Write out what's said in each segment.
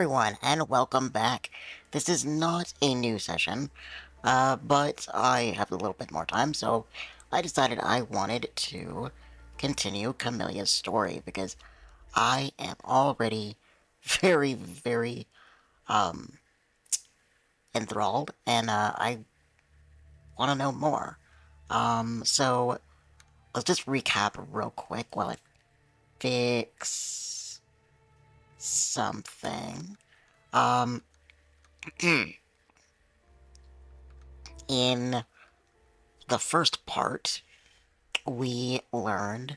Everyone, and welcome back. This is not a new session, but I have a little bit more time, so I decided I wanted to continue Camelia's story because I am already very, um, enthralled, and I want to know more. So let's just recap real quick while I fix something. Um, in the first part, we learned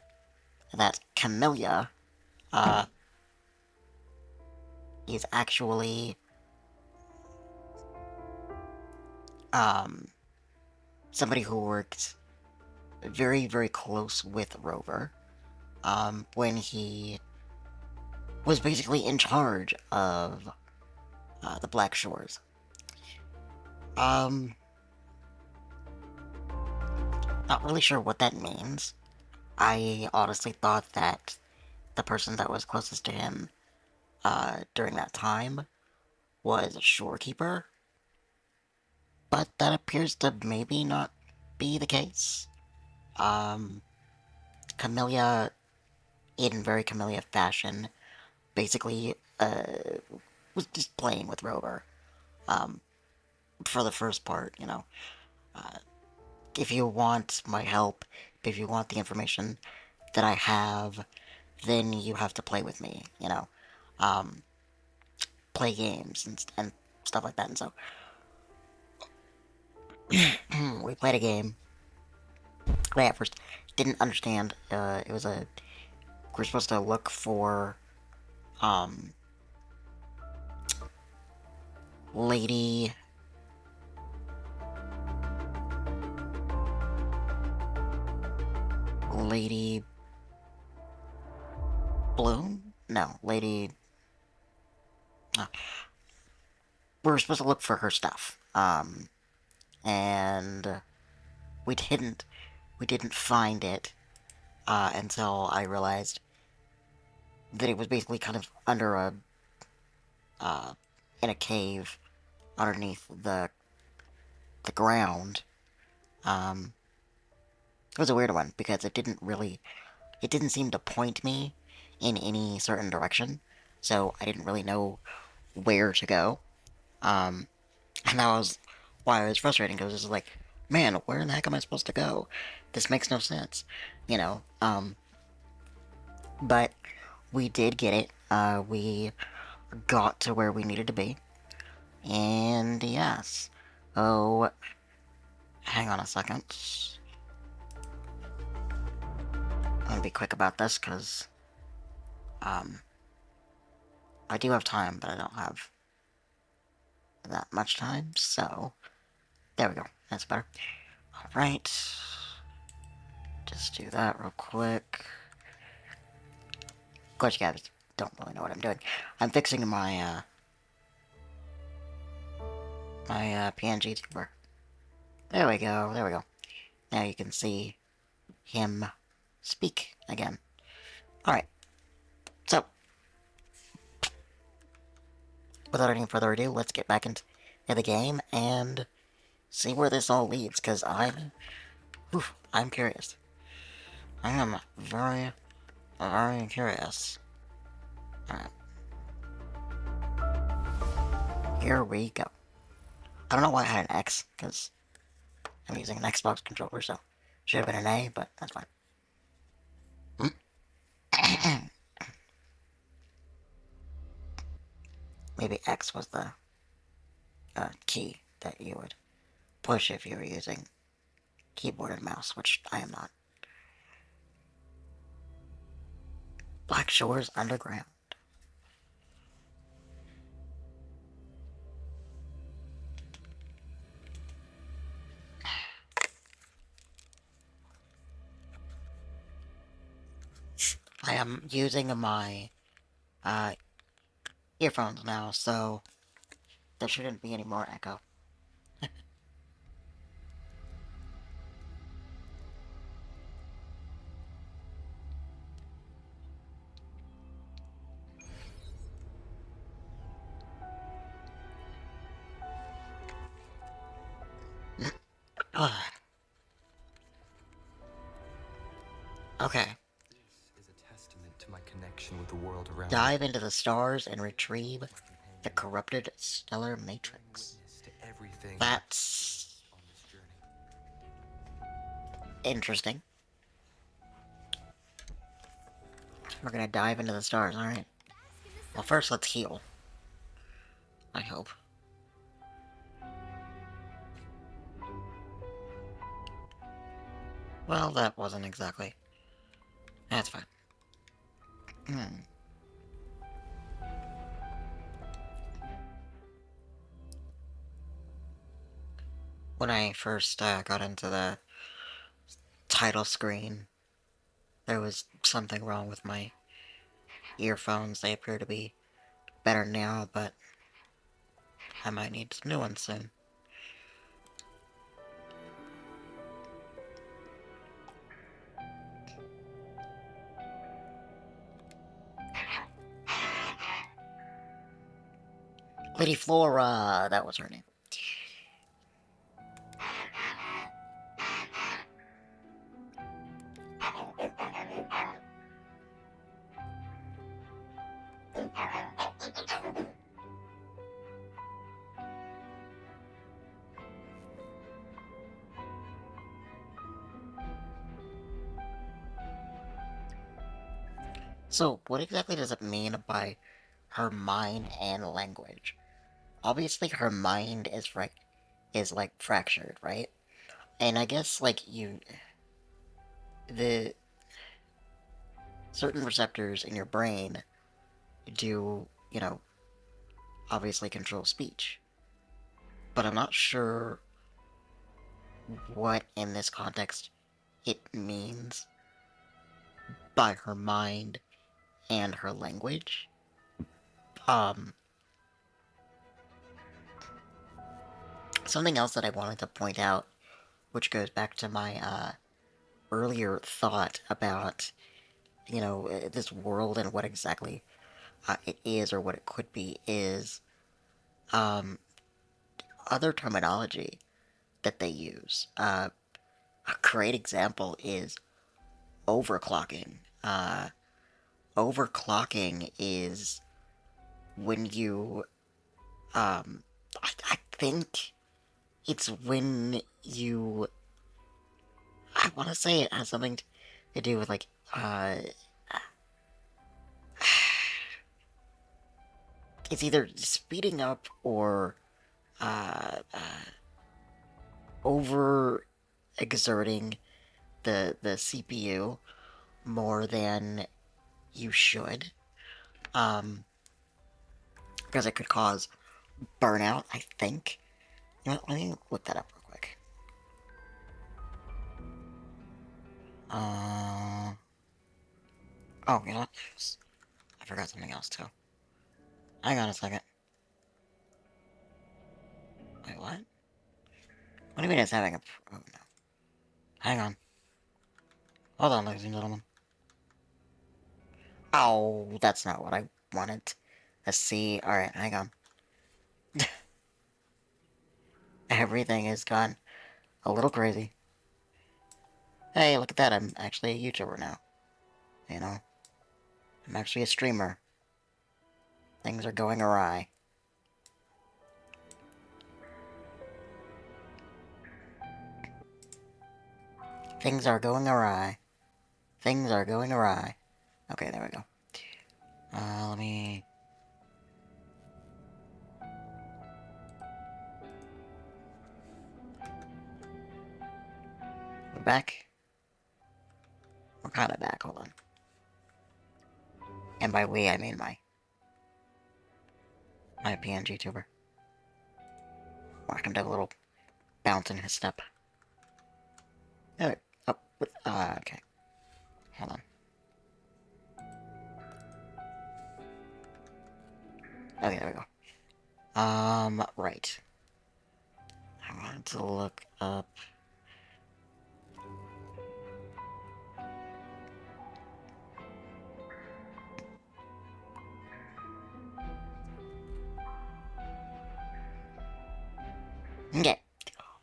that Camellya uh, is actually um, somebody who worked very close with Rover when he was basically in charge of the Black Shores. Um, Not really sure what that means. I honestly thought that the person that was closest to him during that time was a shorekeeper, but that appears to maybe not be the case. Um, Camellya, in very Camellya fashion, basically was just playing with Rover um, for the first part. Uh, if you want my help, if you want the information that I have, then you have to play with me. Um, play games and stuff like that. And so we played a game. I at first didn't understand. It was a we're supposed to look for um, Lady Lady Bloom? No, Lady. Uh, we were supposed to look for her stuff, and we didn't. We didn't find it until I realized that it was basically kind of under uh, in a cave underneath the ground. Um, it was a weird one because it didn't seem to point me in any certain direction, so I didn't really know where to go. Um, and that was why it was frustrating because it was like, man, where in the heck am I supposed to go? This makes no sense, you know. But we did get it. We got to where we needed to be, and yes. Oh, hang on a second. I'm gonna be quick about this because um, I do have time, but I don't have that much time. So there we go. That's better. All right. Just do that real quick. Of course, you guys don't really know what I'm doing. I'm fixing my PNG tuber. There we go. There we go. Now you can see him speak again. All right. So, without any further ado, let's get back into the game and see where this all leads. Because I'm curious. I am very curious. All right. Here we go. I don't know why I had an X, because I'm using an Xbox controller, so should have been an A, but that's fine. Maybe X was the key that you would push if you were using keyboard and mouse, which I am not. Black Shores Underground. I am using my uh, earphones now, so there shouldn't be any more echo. Okay. This is a testament to my connection with the world around me. Dive into the stars and retrieve the corrupted stellar matrix. Witness to everything That's on this journey. interesting. We're gonna dive into the stars, alright. Well, first let's heal. I hope. Well, that wasn't exactly. That's fine. When I first got into the title screen, there was something wrong with my earphones. They appear to be better now, but I might need some new ones soon. Lady Flora, that was her name. So, what exactly does it mean by her mind and language? Obviously, her mind is like fractured, right? And I guess like the certain receptors in your brain do, obviously control speech. But I'm not sure what in this context it means by her mind and her language. Something else that I wanted to point out, which goes back to my earlier thought about, this world and what exactly it is or what it could be, is other terminology that they use. A great example is overclocking. Overclocking is when you, I think it's when you, I want to say it has something to do with, like, it's either speeding up or, over exerting the CPU more than you should. Because it could cause burnout, I think. Let me look that up real quick. Oh, I forgot something else too. Hang on a second. Wait, what? What do you mean it's having a... Oh, no. Hang on. Hold on, ladies and gentlemen. Oh, that's not what I wanted to see. Alright, hang on. Everything has gone a little crazy. Hey, look at that, I'm actually a YouTuber now. I'm actually a streamer. Things are going awry. Things are going awry. Things are going awry. Okay, there we go. Let me... We're back? We're kinda back, hold on. And by we, I mean my PNG tuber. Watch him do a little bounce in his step. Oh, okay. Hold on. Okay, there we go. Right. I wanted to look up... Okay.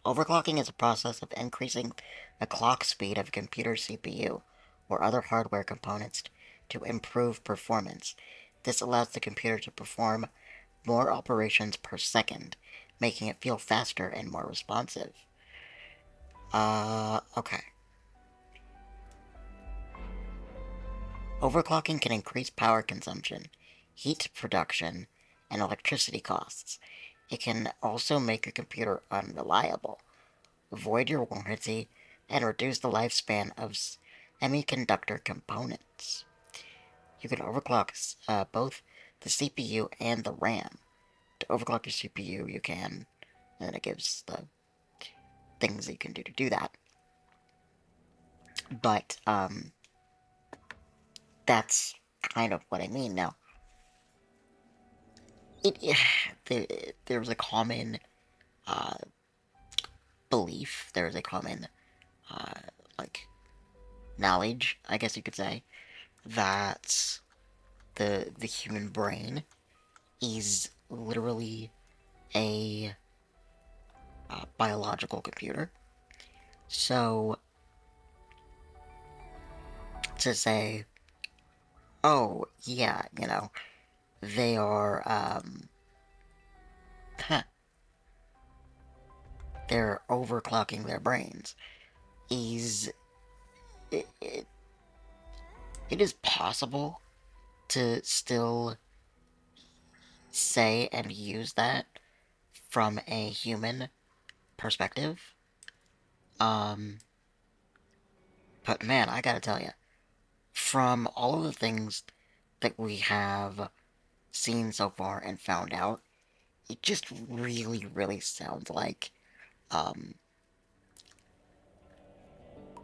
Overclocking is a process of increasing the clock speed of a computer's CPU or other hardware components to improve performance. This allows the computer to perform more operations per second, making it feel faster and more responsive. Okay. Overclocking can increase power consumption, heat production, and electricity costs. It can also make a computer unreliable, void your warranty, and reduce the lifespan of semiconductor components. You can overclock both the CPU and the RAM. To overclock your CPU, you can, and then it gives the things that you can do to do that. But, that's kind of what I mean. Now, there, there's a common uh, belief, there's a common, uh, like, knowledge, I guess you could say, that the human brain is literally a biological computer. So to say, oh yeah, they are they're overclocking their brains is it is possible to still say and use that from a human perspective. Um, but man, I gotta tell you, from all of the things that we have seen so far and found out, it just really, really sounds like um,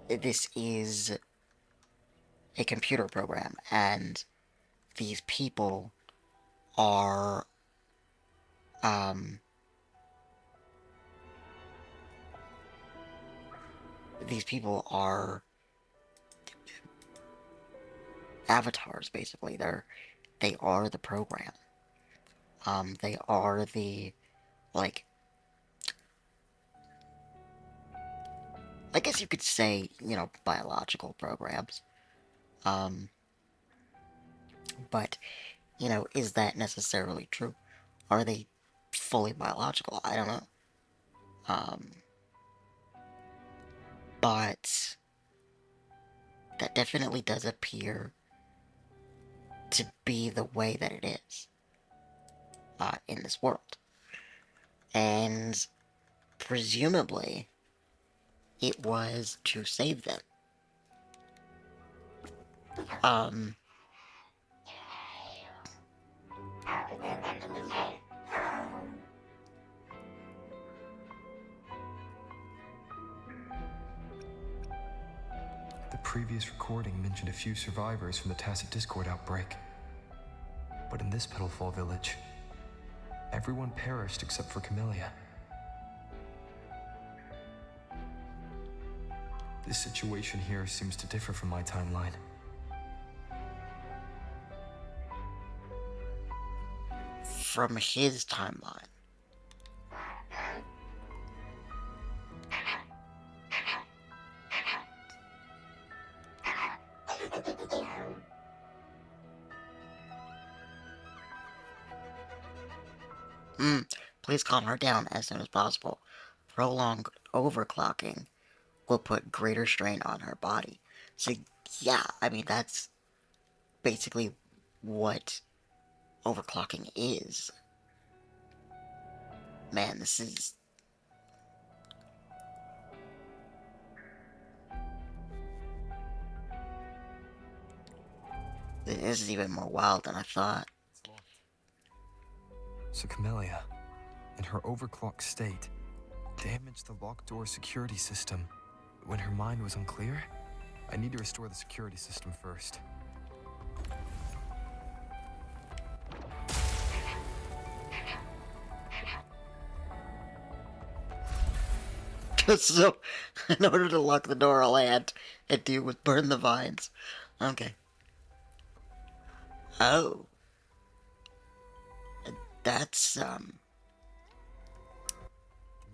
this is a computer program, and these people are um, these people are avatars. Basically, they are the program. They are the like I guess you could say biological programs. Um, but is that necessarily true? Are they fully biological? I don't know. Um, but that definitely does appear to be the way that it is in this world. And presumably, it was to save them. Um, The previous recording mentioned a few survivors from the Tacit Discord outbreak. But in this Petalfall village, everyone perished except for Camellya. This situation here seems to differ from my timeline. from his timeline. Please calm her down as soon as possible. Prolonged overclocking will put greater strain on her body. So, yeah, I mean, that's basically what overclocking is. Man, this is even more wild than I thought. So Camellya, in her overclocked state, damaged the locked door security system when her mind was unclear? I need to restore the security system first. So, in order to lock the door, all I had to do was burn the vines. Okay. Oh, that's Can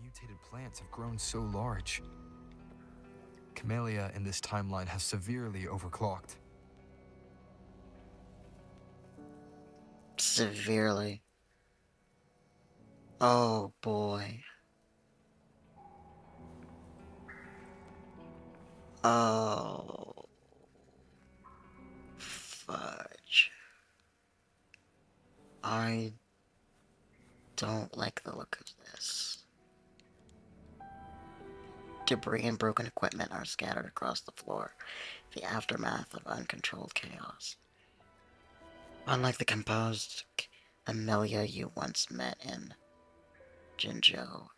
you mutated plants have grown so large. Camellya in this timeline has severely overclocked. Severely. Oh boy. Oh. Fudge. I don't like the look of this. Debris and broken equipment are scattered across the floor, the aftermath of uncontrolled chaos. Unlike the composed Amelia you once met in Jinzhou,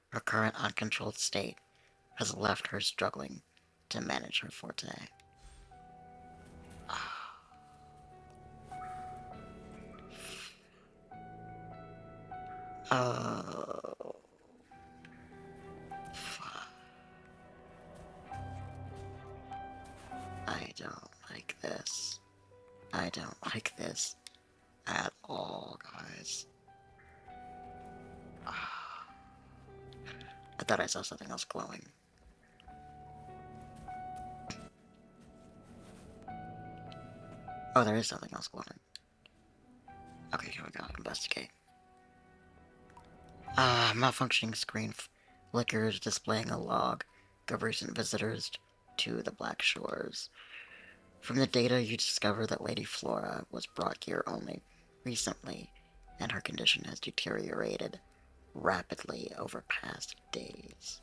her current uncontrolled state has left her struggling to manage her forte. Oh, fuck. I don't like this. I don't like this at all, guys. I thought I saw something else glowing. Oh, there is something else glowing. Okay, here we go. Investigate. Malfunctioning screen flickers displaying a log of recent visitors to the Black Shores. From the data, you discover that Lady Flora was brought here only recently, and her condition has deteriorated rapidly over past days.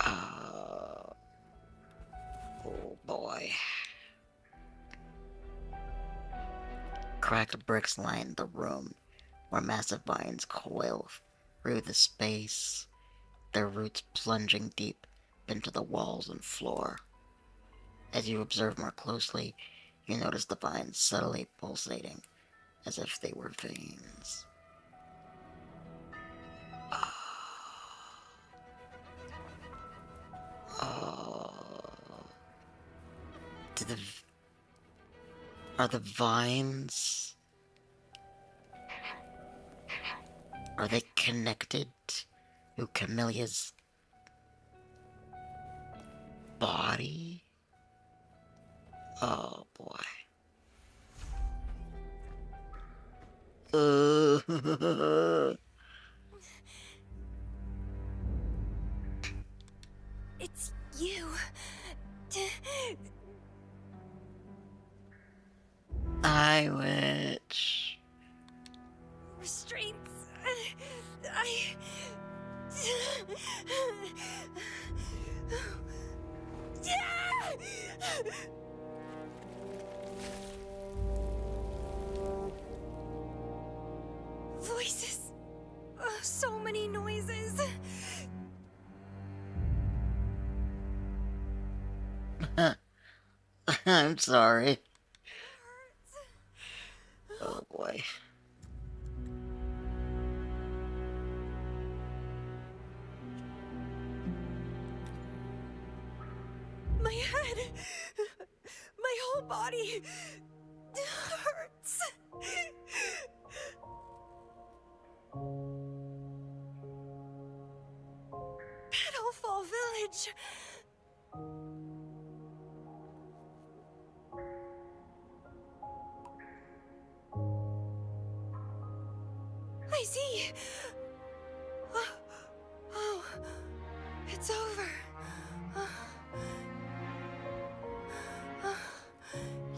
Oh boy. Cracked bricks line the room, where massive vines coil through the space, their roots plunging deep into the walls and floor. As you observe more closely, you notice the vines subtly pulsating, as if they were veins. Oh. Are the vines... Are they connected to Camellya's body? Oh boy. It's you. I witch. Restraints. Voices. So many noises. I'm sorry. Oh boy. My head. My whole body hurts. Petalfall Village. I see. Oh, it's over.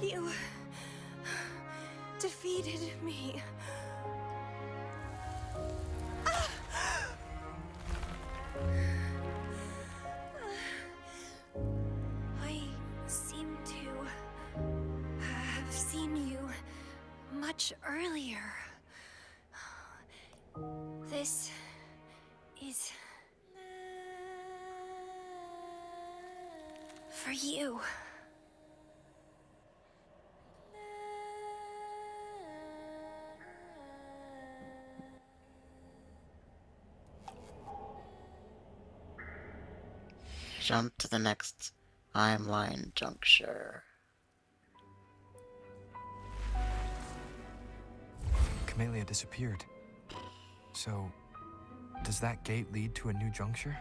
You defeated me. I seem to have seen you much earlier. This is for you. Jump to the next timeline juncture. Camellya disappeared. So, does that gate lead to a new juncture?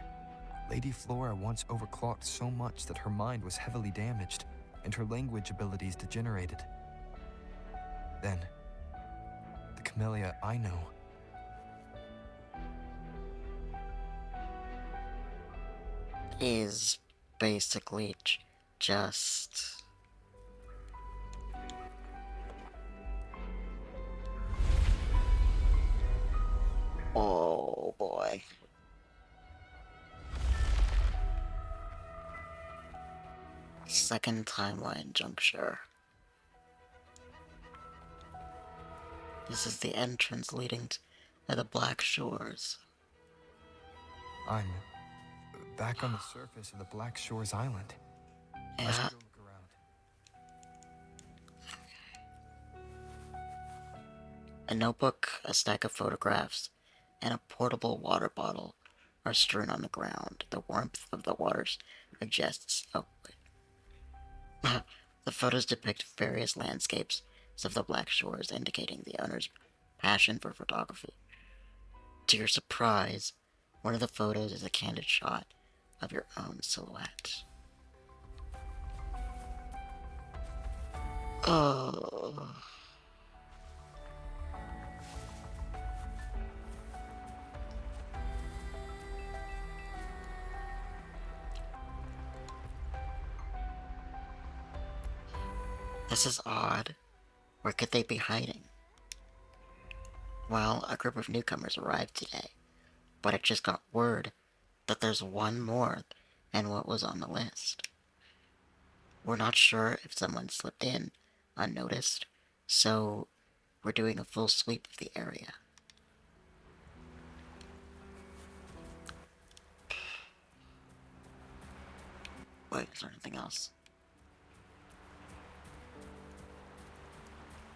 Lady Flora once overclocked so much that her mind was heavily damaged and her language abilities degenerated. Then, the Camellya I know. Is basically just. Oh boy. Second timeline juncture. This is the entrance leading to the Black Shores. I'm back on the surface of the Black Shores Island. I Yeah. should go look around. A notebook, a stack of photographs, and a portable water bottle are strewn on the ground. The warmth of the waters suggests. Oh, wait. The photos depict various landscapes of the Black Shores, indicating the owner's passion for photography. To your surprise, one of the photos is a candid shot of your own silhouette. Oh. This is odd. Where could they be hiding? Well, a group of newcomers arrived today, but I just got word that there's one more than what was on the list. We're not sure if someone slipped in unnoticed, so we're doing a full sweep of the area. Wait, is there anything else?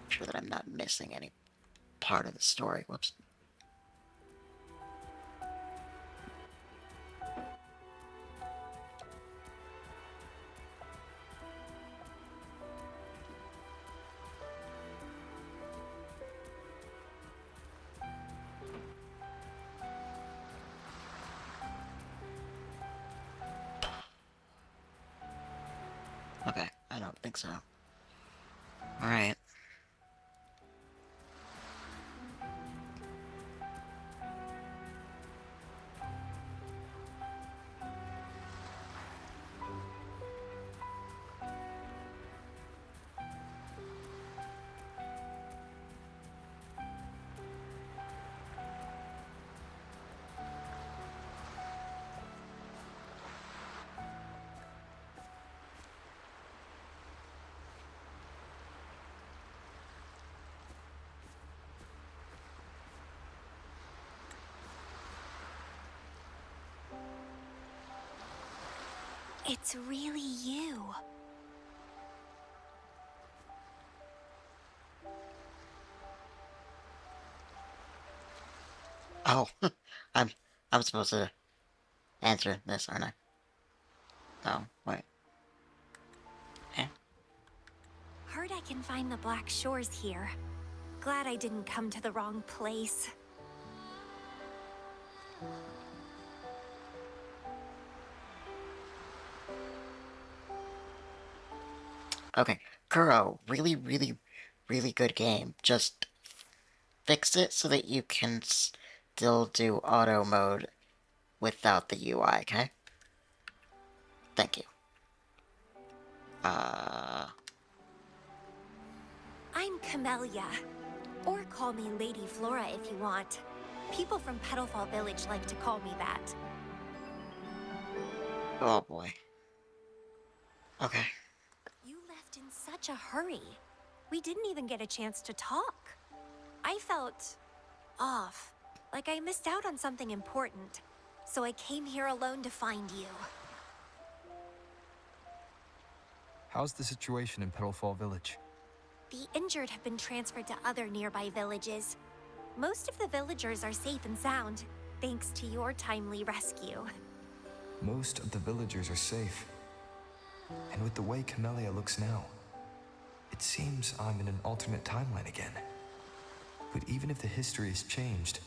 I'm sure that I'm not missing any part of the story. Whoops. Okay, I don't think so. Alright. It's really you. Oh, I'm I'm supposed to answer this, aren't I? Oh, wait. Eh? Heard I can find the Black Shores here. Glad I didn't come to the wrong place. Okay, Kuro, really good game. Just fix it so that you can still do auto mode without the UI, okay? Thank you. I'm Camellya. Or call me Lady Flora if you want. People from Petalfall Village like to call me that. Oh boy. Okay. You left in such a hurry. We didn't even get a chance to talk. I felt off, like I missed out on something important. So I came here alone to find you. How's the situation in Petalfall Village? The injured have been transferred to other nearby villages. Most of the villagers are safe and sound, thanks to your timely rescue. Most of the villagers are safe. And with the way Camellya looks now, it seems I'm in an alternate timeline again. But even if the history has changed,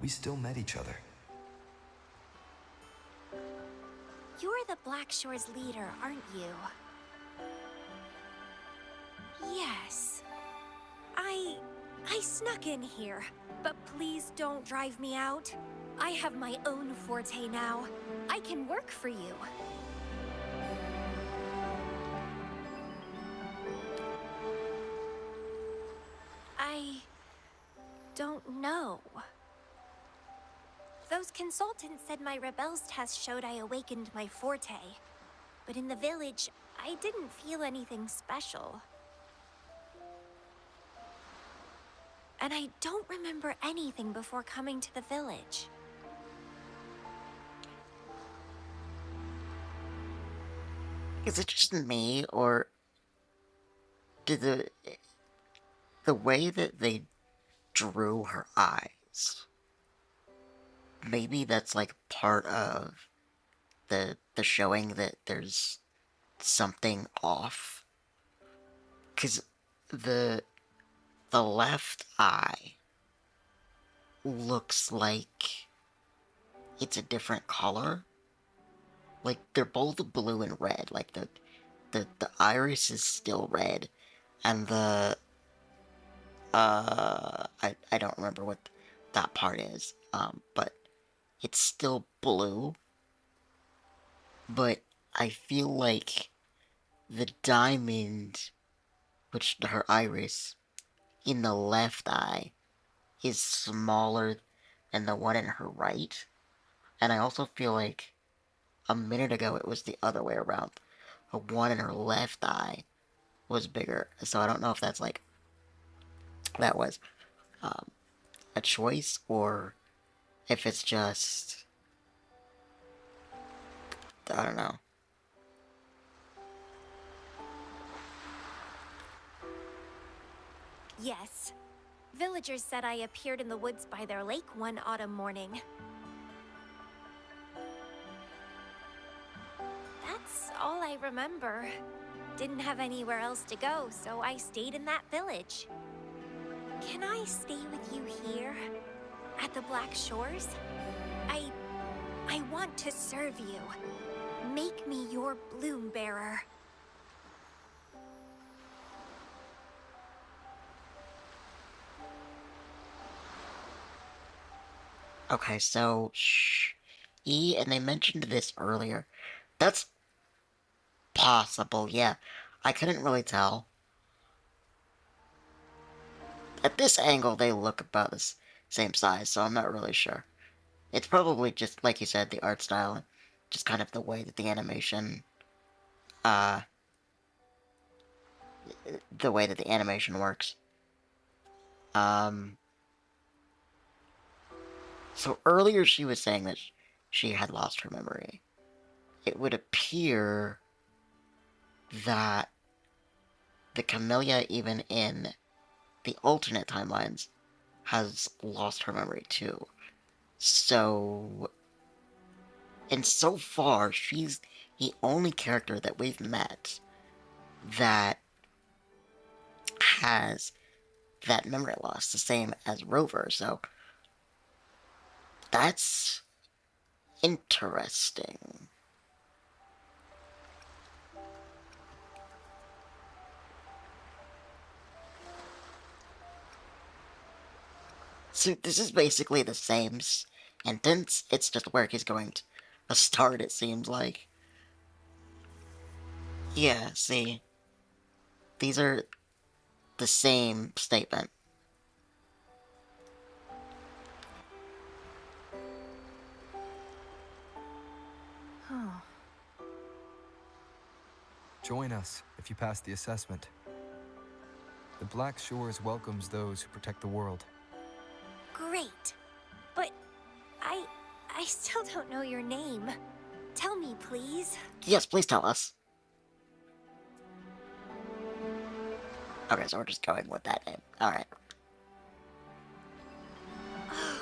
We still met each other. You're the Black Shore's leader, aren't you? Yes. I snuck in here, but please don't drive me out. I have my own forte now. I can work for you. I don't know. Those consultants said my rebels test showed I awakened my forte. But in the village, I didn't feel anything special. And I don't remember anything before coming to the village. Is it just me, or did the way that they drew her eyes, maybe that's like part of the showing that there's something off? Because the the left eye looks like it's a different color. Like they're both blue and red. Like the iris is still red, and the I don't remember what that part is. But it's still blue. But I feel like the diamond, which her iris in the left eye, is smaller than the one in her right. And I also feel like a minute ago it was the other way around. The one in her left eye was bigger. So I don't know if that's like that was um, a choice, or if it's just, I don't know. Yes. Villagers said I appeared in the woods by their lake one autumn morning. That's all I remember. Didn't have anywhere else to go, so I stayed in that village. Can I stay with you here? At the Black Shores? I want to serve you. Make me your bloom bearer. Okay, so E, and they mentioned this earlier. That's possible, yeah. I couldn't really tell. At this angle, they look about the same size, so I'm not really sure. It's probably just, like you said, the art style, and just kind of the way that uh, the way that the animation works. Um, so earlier she was saying that she had lost her memory. It would appear that the Camellya, even in the alternate timelines, has lost her memory too. So, and so far, she's the only character that we've met that has that memory loss, the same as Rover. So, that's interesting. So, this is basically the same sentence, it's just where he's going to start, it seems like. Yeah, see, these are the same statement. Join us if you pass the assessment. The Black Shores welcomes those who protect the world. Great. But I still don't know your name. Tell me, please. Yes, please tell us. Okay, so we're just going with that name. Alright. Oh,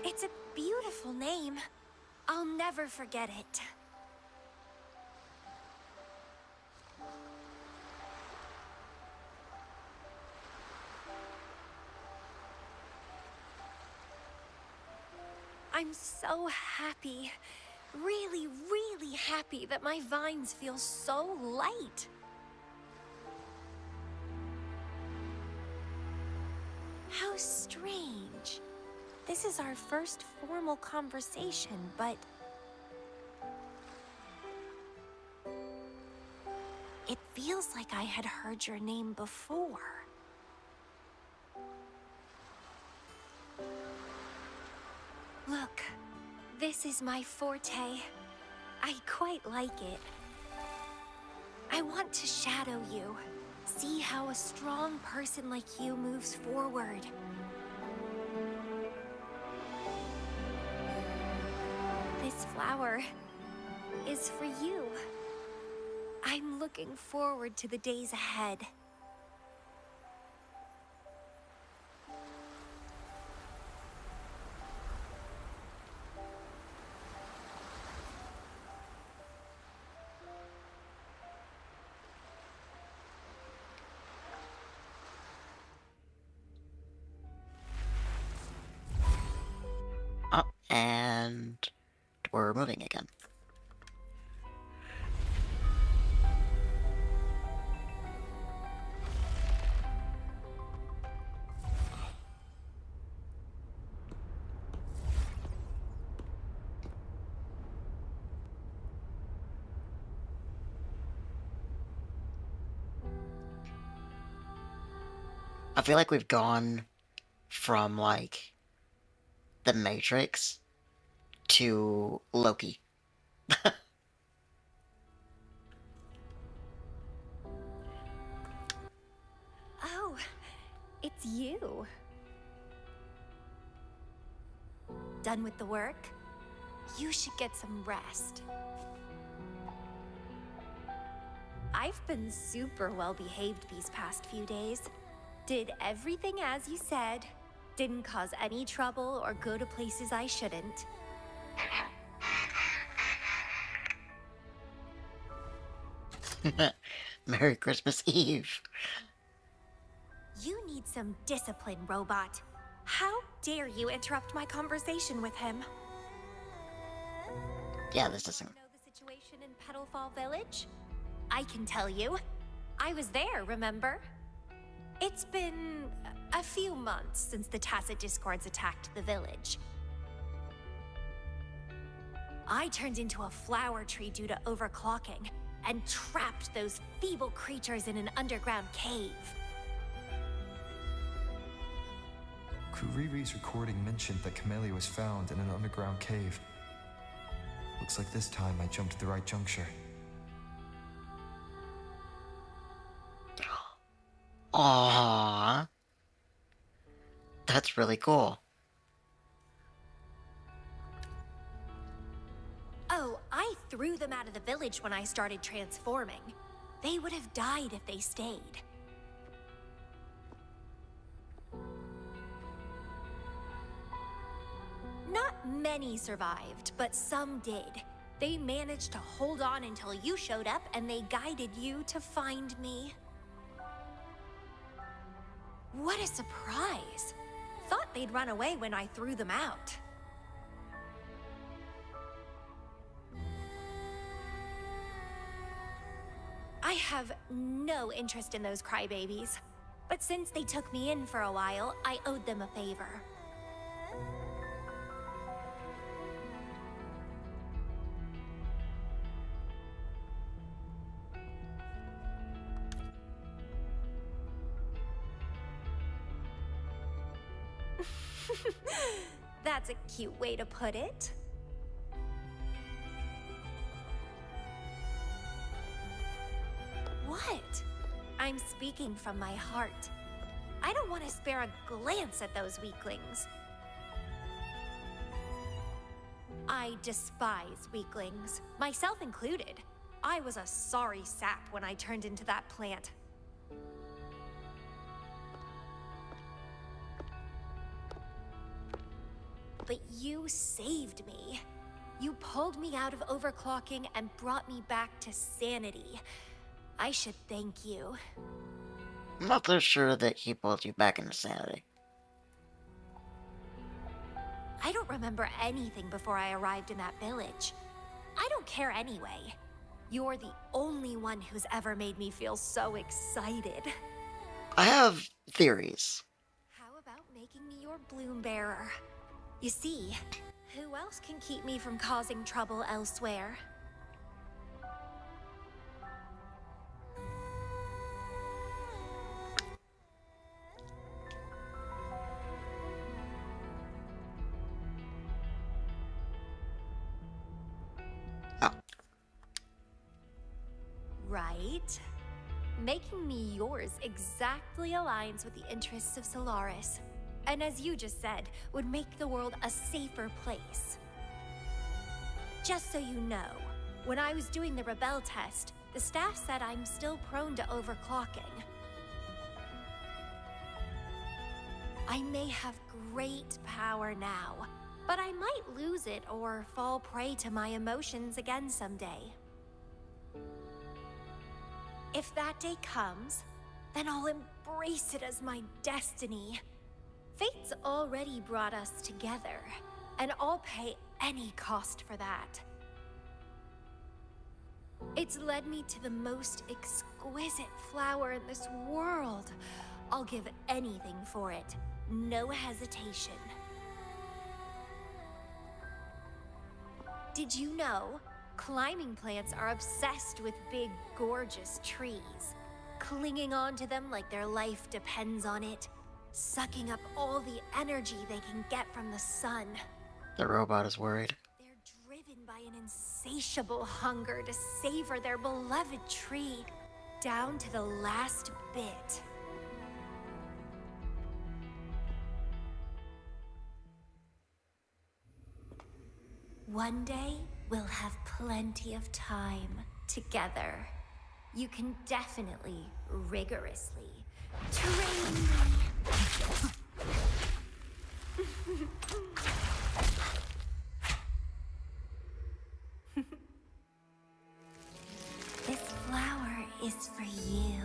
it's a beautiful name. I'll never forget it. I'm so happy. Really, really happy that my vines feel so light. How strange. This is our first formal conversation, but it feels like I had heard your name before. Look, this is my forte. I quite like it. I want to shadow you. See how a strong person like you moves forward. This flower is for you. I'm looking forward to the days ahead. Oh, and we're moving again. I feel like we've gone from, like, The Matrix to Loki. Oh, it's you. Done with the work? You should get some rest. I've been super well behaved these past few days. Did everything as you said. Didn't cause any trouble or go to places I shouldn't. Merry Christmas Eve. You need some discipline, robot. How dare you interrupt my conversation with him? Yeah, this doesn't... Know the situation in Petalfall Village? I can tell you. I was there, remember? It's been a few months since the Tacit Discords attacked the village. I turned into a flower tree due to overclocking, and trapped those feeble creatures in an underground cave. Kuriri's recording mentioned that Camellya was found in an underground cave. Looks like this time I jumped at the right juncture. Aww. That's really cool. Oh, I threw them out of the village when I started transforming. They would have died if they stayed. Not many survived, but some did. They managed to hold on until you showed up, and they guided you to find me. What a surprise! Thought they'd run away when I threw them out. I have no interest in those crybabies. But since they took me in for a while, I owed them a favor. That's a cute way to put it. What? I'm speaking from my heart. I don't want to spare a glance at those weaklings. I despise weaklings, myself included. I was a sorry sap when I turned into that plant. But you saved me. You pulled me out of overclocking and brought me back to sanity. I should thank you. I'm not so sure that he pulled you back into sanity. I don't remember anything before I arrived in that village. I don't care anyway. You're the only one who's ever made me feel so excited. I have theories. How about making me your bloom bearer? You see, who else can keep me from causing trouble elsewhere? Oh, Right? Making me yours exactly aligns with the interests of Solaris. And as you just said, would make the world a safer place. Just so you know, when I was doing the rebel test, the staff said I'm still prone to overclocking. I may have great power now, but I might lose it or fall prey to my emotions again someday. If that day comes, then I'll embrace it as my destiny. Fate's already brought us together, and I'll pay any cost for that. It's led me to the most exquisite flower in this world. I'll give anything for it, no hesitation. Did you know? Climbing plants are obsessed with big, gorgeous trees, clinging onto them like their life depends on it, sucking up all the energy they can get from the sun. the robot is worried. They're driven by an insatiable hunger to savor their beloved tree, down to the last bit. One day, we'll have plenty of time together. You can definitely, rigorously train me. This flower is for you.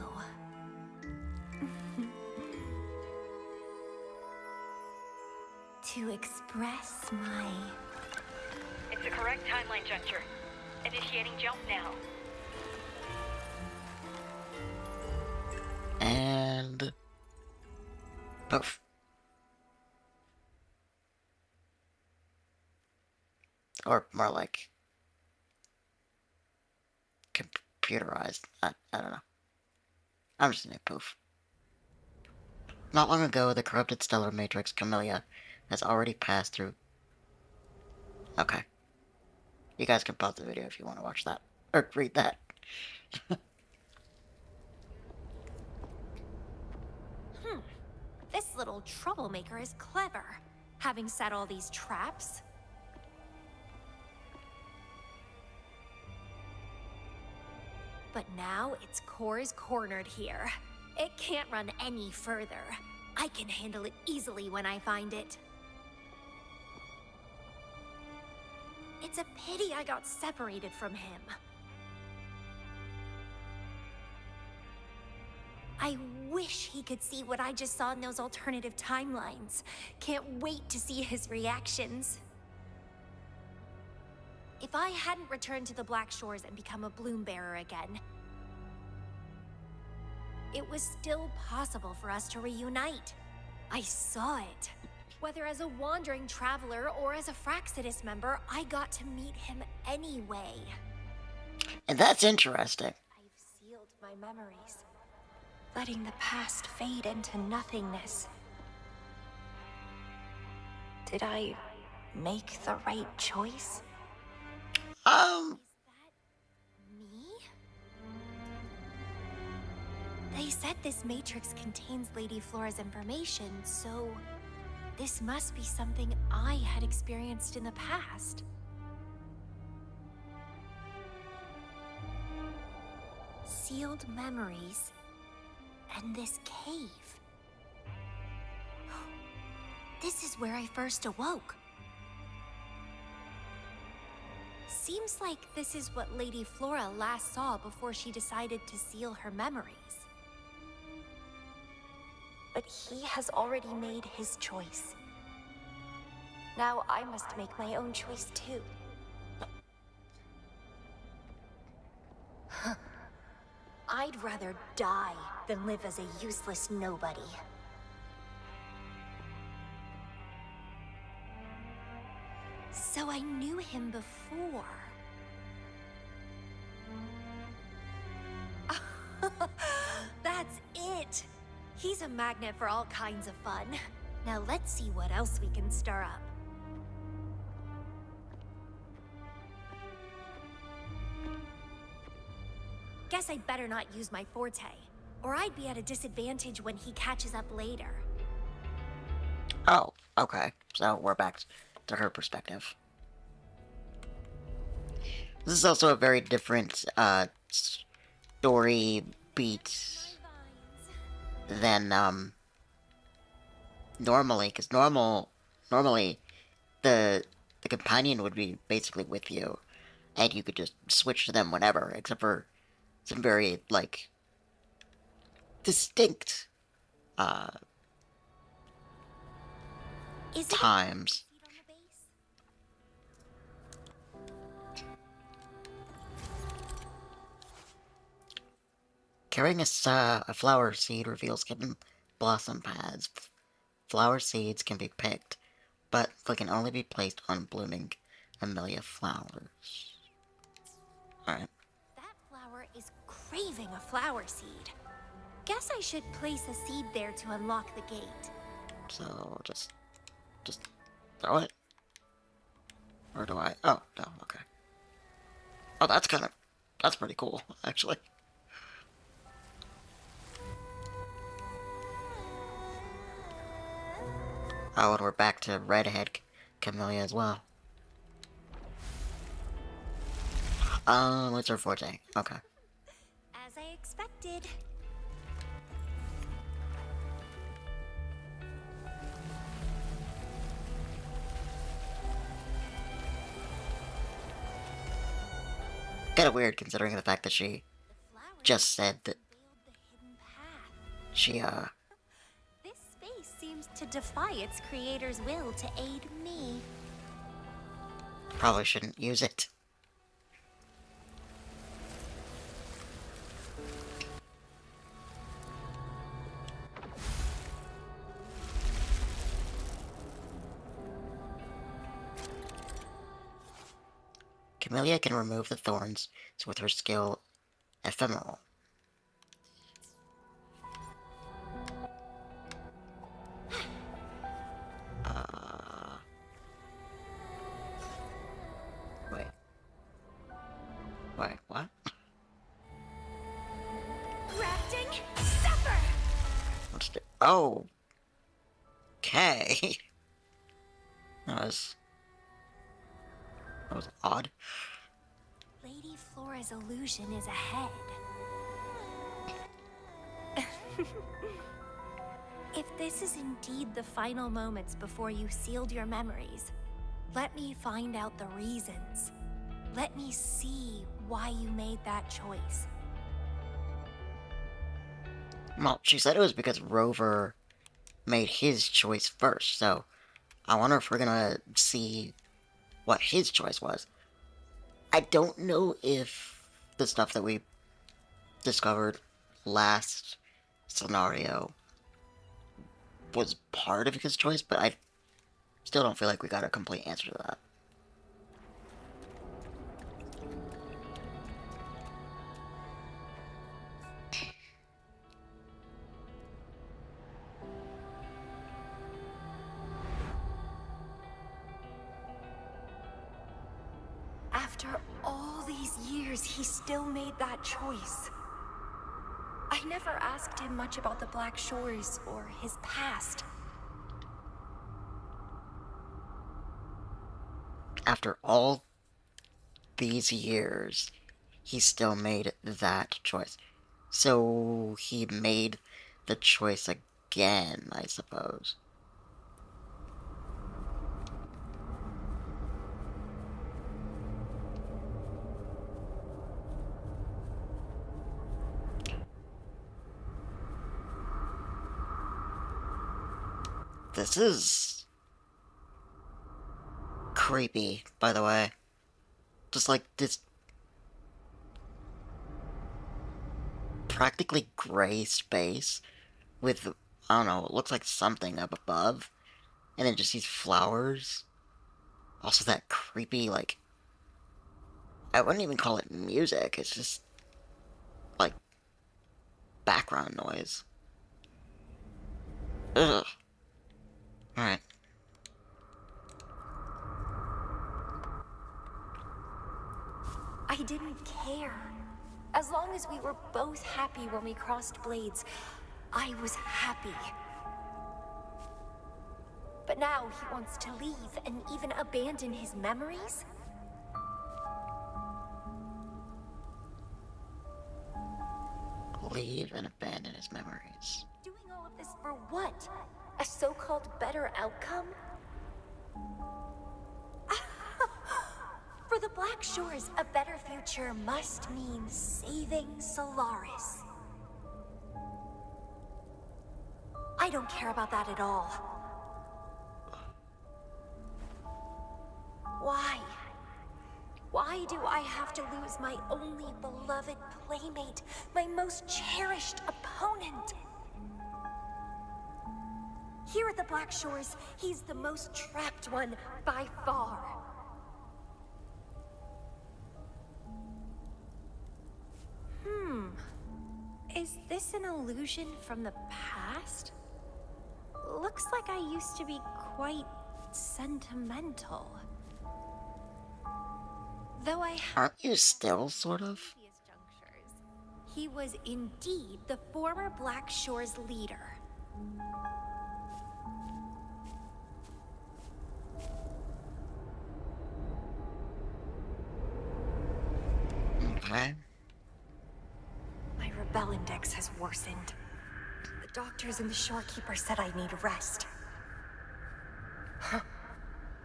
To express my... It's the correct timeline juncture. Initiating jump now. And poof. Or more like computerized. I don't know. I'm just gonna poof. Not long ago, the corrupted stellar matrix Camellya has already passed through. Okay. You guys can pause the video if you want to watch that. Or read that. This little troublemaker is clever, having set all these traps. But now its core is cornered here. It can't run any further. I can handle it easily when I find it. It's a pity I got separated from him. I wish he could see what I just saw in those alternative timelines. Can't wait to see his reactions. If I hadn't returned to the Black Shores and become a bloom bearer again, it was still possible for us to reunite. I saw it. Whether as a wandering traveler or as a Fraxidus member, I got to meet him anyway. And that's interesting. I've sealed my memories, letting the past fade into nothingness. Did I make the right choice? Is that me? They said this matrix contains Lady Flora's information, so this must be something I had experienced in the past. Sealed memories and this cave. This is where I first awoke. Seems like this is what Lady Flora last saw before she decided to seal her memories. But he has already made his choice. Now I must make my own choice too. I'd rather die than live as a useless nobody. So I knew him before. That's it! He's a magnet for all kinds of fun. Now let's see what else we can stir up. Guess I'd better not use my forte, or I'd be at a disadvantage when he catches up later. Oh, okay. So we're back to her perspective. This is also a very different story beat than normally, because normally the companion would be basically with you, and you could just switch to them whenever, except for some very like distinct Is it times. on the base? Carrying a flower seed reveals hidden blossom paths. Flower seeds can be picked, but they can only be placed on blooming Camellya flowers. Alright. That flower is craving a flower seed. Guess I should place a seed there to unlock the gate. So, just throw it? Or do I? Oh, no, okay. Oh, that's pretty cool, actually. Oh, and we're back to redhead Camellya as well. What's her forte? Okay. As I expected. Kinda weird considering the fact that she The flower just said that revealed the hidden path. she, This space seems to defy its creator's will to aid me. probably shouldn't use it. Camellya can remove the thorns with her skill Ephemeral. Wait. Wait, what? Grafting Stuffer! What's the... Oh! Okay. That was odd. Lady Flora's illusion is ahead. If this is indeed the final moments before you sealed your memories, let me find out the reasons. Let me see why you made that choice. Well, she said it was because Rover made his choice first, so I wonder if we're gonna see what his choice was. I don't know if the stuff that we discovered last scenario was part of his choice, but I still don't feel like we got a complete answer to that. After all these years, he still made that choice. I never asked him much about the Black Shores or his past. After all these years, he still made that choice. So he made the choice again, I suppose. This is creepy, by the way. Just like this practically gray space with, I don't know, it looks like something up above, and then just these flowers. Also that creepy, like, I wouldn't even call it music, it's just, like, background noise. Ugh. Alright. I didn't care. As long as we were both happy when we crossed blades, I was happy. But now he wants to leave and even abandon his memories? Leave and abandon his memories. Doing all of this for what? A so-called better outcome? For the Black Shores, a better future must mean saving Solaris. I don't care about that at all. Why? Why do I have to lose my only beloved playmate, my most cherished opponent? Here at the Black Shores, he's the most trapped one by far. Is this an illusion from the past? Looks like I used to be quite sentimental. Though I Aren't you still, sort of? previous junctures, he was indeed the former Black Shores leader. Okay. My rebel index has worsened. The doctors and the shorekeeper said I need rest. Huh.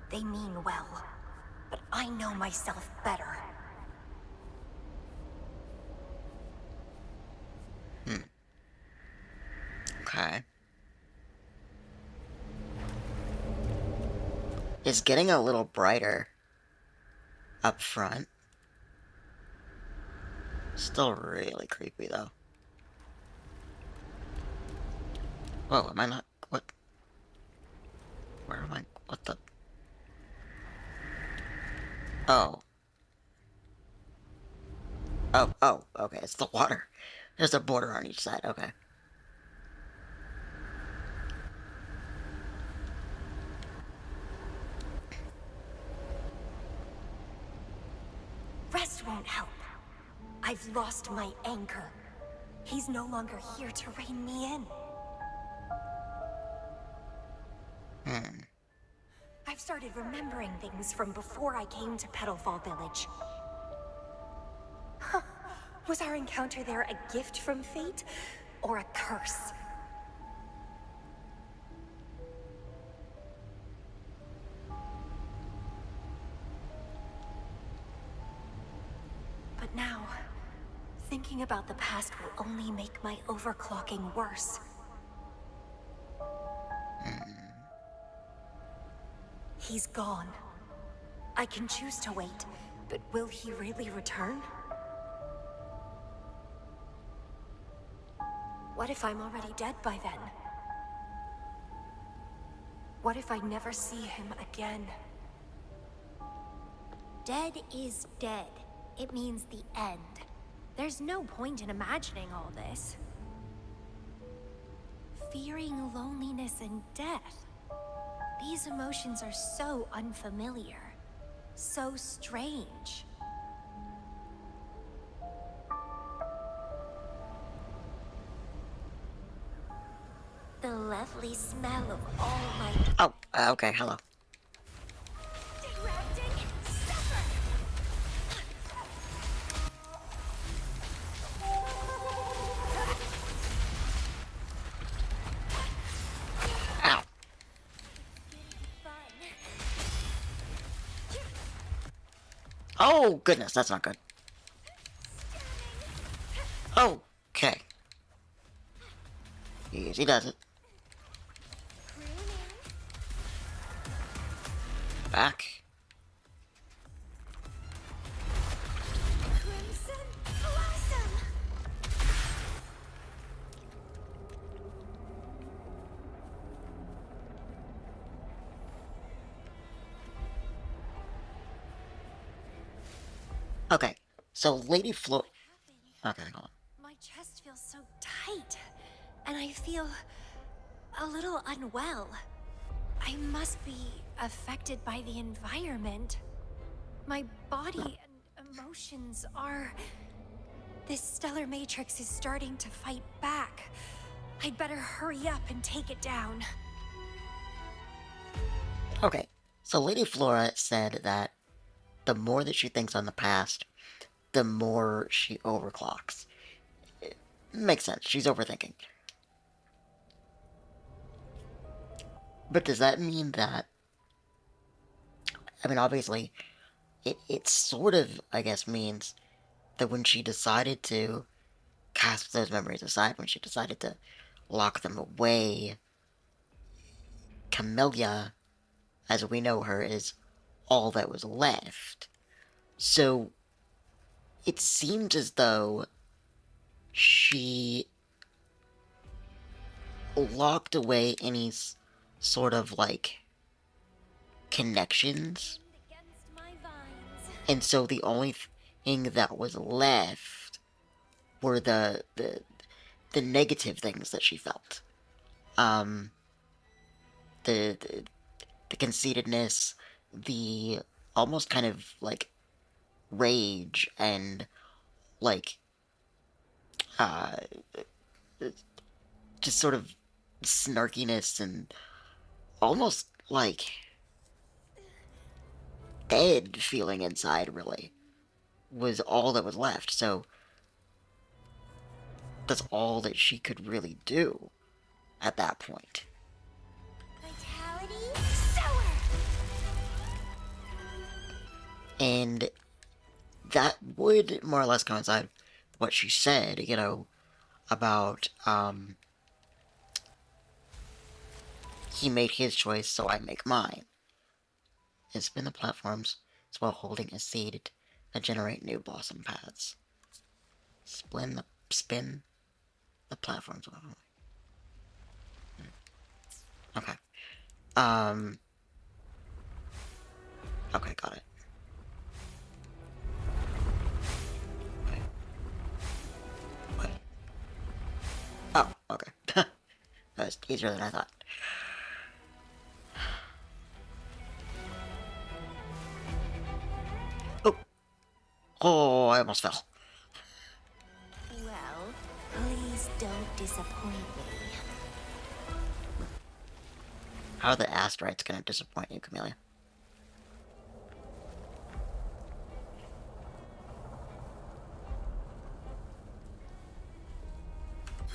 They mean well, but I know myself better. Okay. It's getting a little brighter up front. Still really creepy, though. Whoa, am I not... What? Where am I? What the... Oh. Oh, okay, it's the water. There's a border on each side, okay. Rest won't help. I've lost my anchor. He's no longer here to rein me in. I've started remembering things from before I came to Petalfall Village. Huh. Was our encounter there a gift from fate, or a curse? But now, thinking about the past will only make my overclocking worse. He's gone. I can choose to wait, but will he really return? What if I'm already dead by then? What if I never see him again? Dead is dead. It means the end. There's no point in imagining all this. Fearing loneliness and death. These emotions are so unfamiliar. So strange. The lovely smell of all my... Oh, okay, hello. Derafting, suffer! Ow. Fun. Oh, goodness, that's not good. Okay. Easy does it. Back. Okay, so Lady Flo. Okay, hold on. My chest feels so tight, and I feel a little unwell. I must be affected by the environment. My body and emotions are... This stellar matrix is starting to fight back. I'd better hurry up and take it down. Okay, so Lady Flora said that the more that she thinks on the past, the more she overclocks. It makes sense. She's overthinking. But does that mean that... I mean, obviously, it sort of, I guess, means that when she decided to cast those memories aside, when she decided to lock them away, Camellya, as we know her, is all that was left. So it seemed as though she locked away any sort of like connections, Against my vines. and so the only thing that was left were the negative things that she felt. Um, the the conceitedness, the almost kind of like rage and like uh just sort of snarkiness and almost like dead feeling inside, really, was all that was left. So that's all that she could really do at that point. Vitality sour. And that would more or less coincide with what she said, about he made his choice, so I make mine. And spin the platforms as while holding a seed to generate new blossom paths. Spin the platforms. Okay. Um. Okay, got it. Wait. Wait. Oh, okay. That was easier than I thought. Oh! Oh, I almost fell. Well, please don't disappoint me. How are the asteroids gonna disappoint you, Camellya?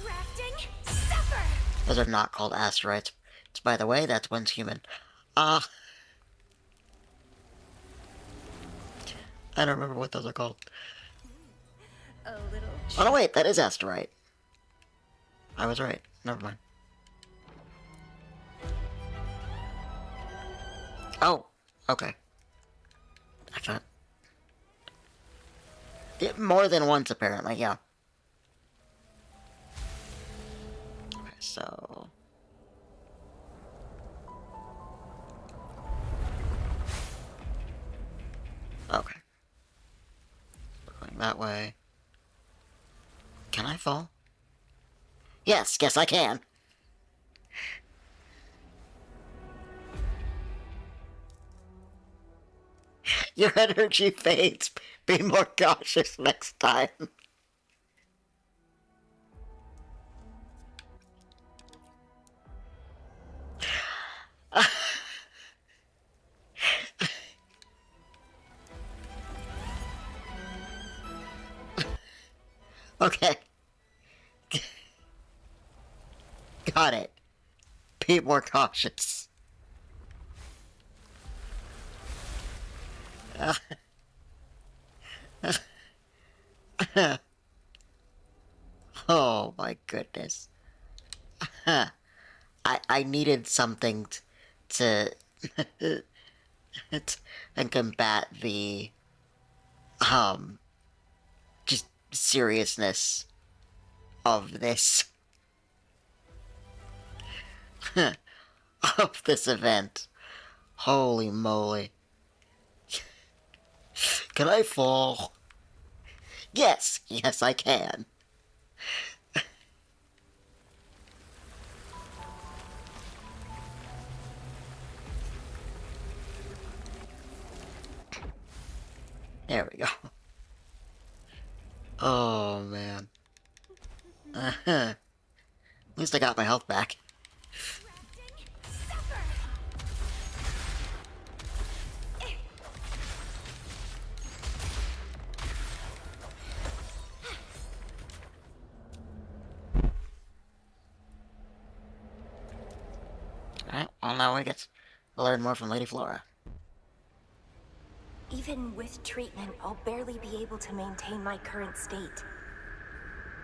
Grafting suffer. Those are not called asteroids. It's, by the way, that's one's human. Ah! I don't remember what those are called. A little. Oh no, wait, that is asteroid. I was right. Never mind. Oh, okay. I thought... more than once, apparently, yeah. Okay, so... Okay. We're going that way. Can I fall? Yes, I can. Your energy fades. Be more cautious next time. Okay. Got it. Be more cautious. Oh my goodness. I needed something to and combat the just seriousness of this of this event. Holy moly. Can I fall? Yes, yes, I can. There we go. Oh, man. At least I got my health back. Alright, well now we get to learn more from Lady Flora. Even with treatment, I'll barely be able to maintain my current state.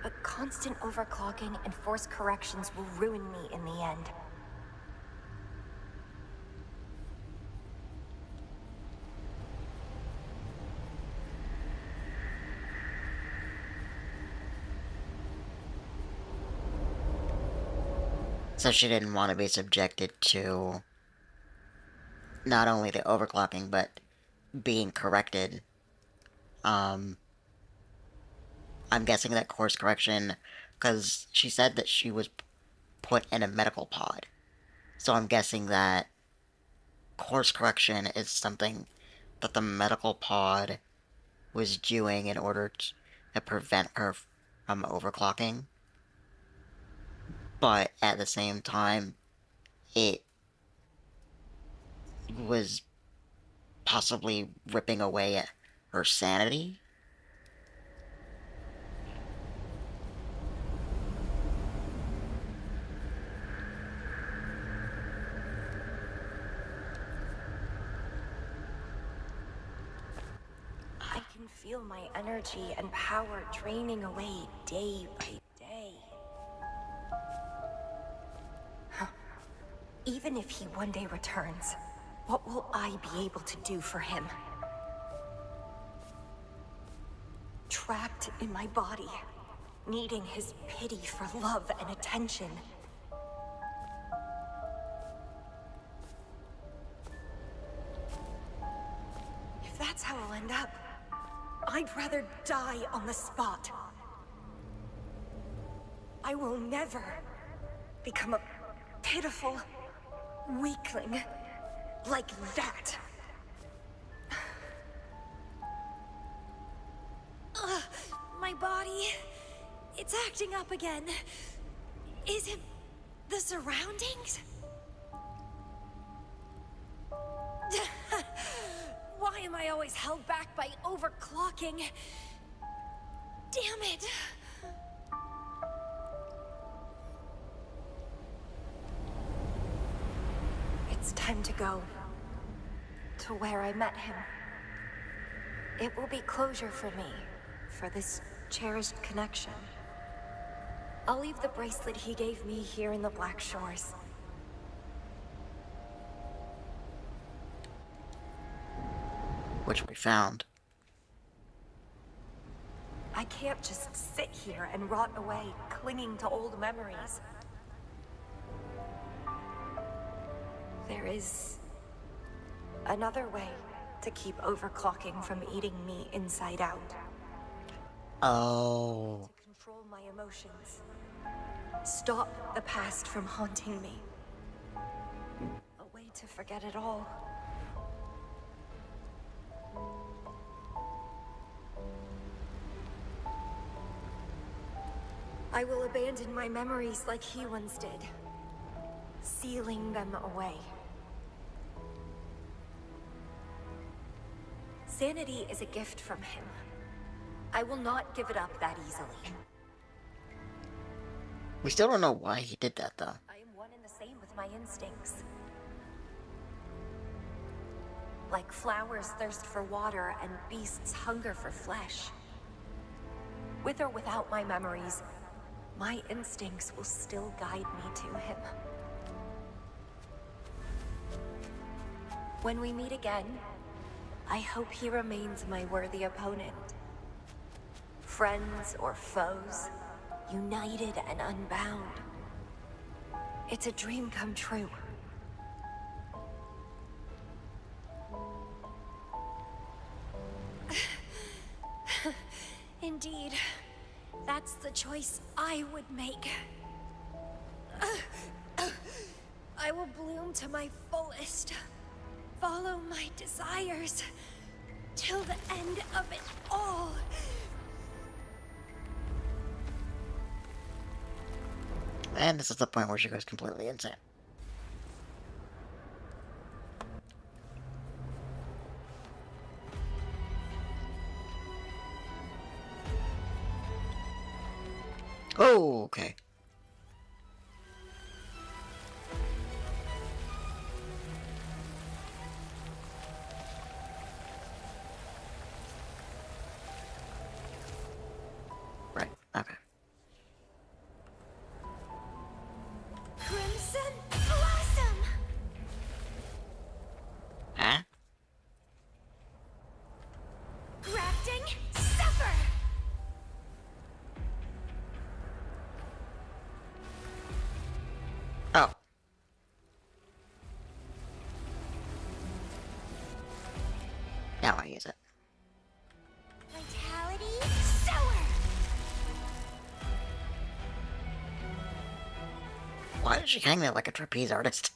But constant overclocking and forced corrections will ruin me in the end. So she didn't want to be subjected to not only the overclocking, but being corrected. I'm guessing that course correction, because she said that she was put in a medical pod. So I'm guessing that course correction is something that the medical pod was doing in order to prevent her from overclocking. But at the same time, it was possibly ripping away at her sanity. I can feel my energy and power draining away day by day. Even if he one day returns, what will I be able to do for him? Trapped in my body, needing his pity for love and attention. If that's how I'll end up, I'd rather die on the spot. I will never become a pitiful weakling like that. My body, it's acting up again. Is it the surroundings? Why am I always held back by overclocking? Damn it! It's time to go. To where I met him. It will be closure for me, for this cherished connection. I'll leave the bracelet he gave me here in the Black Shores. Which we found. I can't just sit here and rot away, clinging to old memories. There is another way to keep overclocking from eating me inside out. Oh. To control my emotions. Stop the past from haunting me. A way to forget it all. I will abandon my memories like he once did, sealing them away. Sanity is a gift from him. I will not give it up that easily. We still don't know why he did that, though. I am one and the same with my instincts. Like flowers thirst for water and beasts hunger for flesh. With or without my memories, my instincts will still guide me to him. When we meet again, I hope he remains my worthy opponent. Friends or foes, united and unbound. It's a dream come true. Indeed. That's the choice I would make. I will bloom to my fullest. Follow my desires. Till the end of it all. And this is the point where she goes completely insane. Oh, okay. Right, okay. Crimson Blossom! Huh? Grafting Suffer! Oh. Now I use it. Vitality Sour! Why is she hang there like a trapeze artist?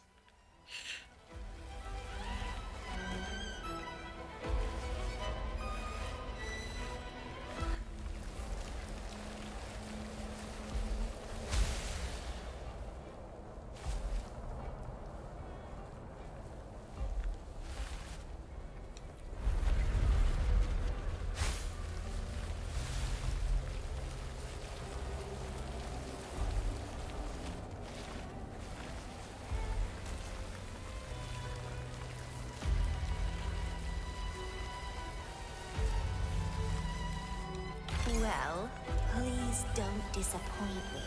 Well, please don't disappoint me.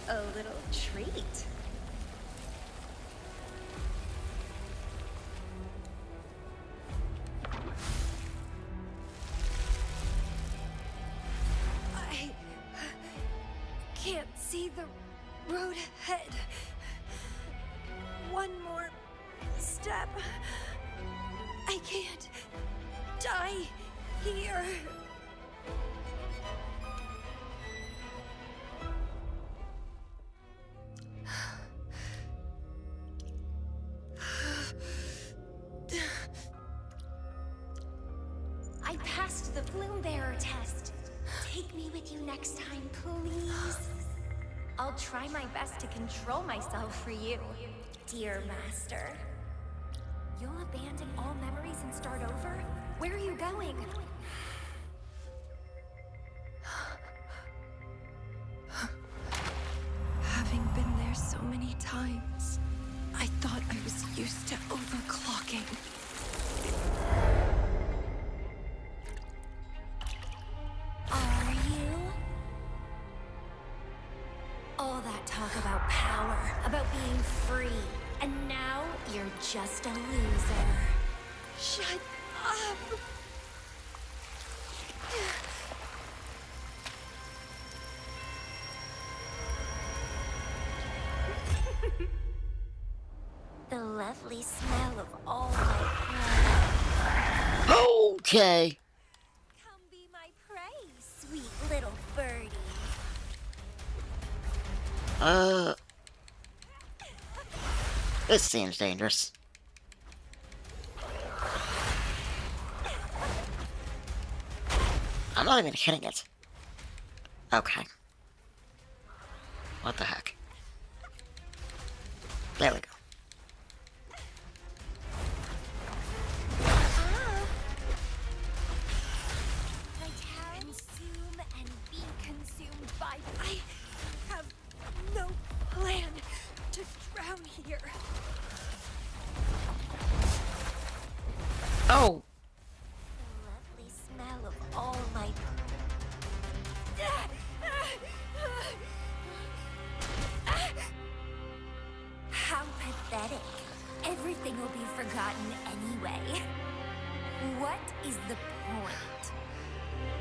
A little treat. I can't see the road ahead. One more step. I can't die here. I passed the Bloom Bearer test. Take me with you next time, please. I'll try my best to control myself for you, dear master. You'll abandon all memories and start over? Where are you going? Having been there so many times, I thought I was used to overclocking. Are you? All that talk about power, about being free, and now you're just a loser. Shut up! The lovely smell of all my blood. Okay. Come be my prey, sweet little birdie. This seems dangerous. I'm not even hitting it. Okay. What the heck? There we go. Consume and be consumed by. I have no plan to drown here. Oh! The lovely smell of all my. is the point?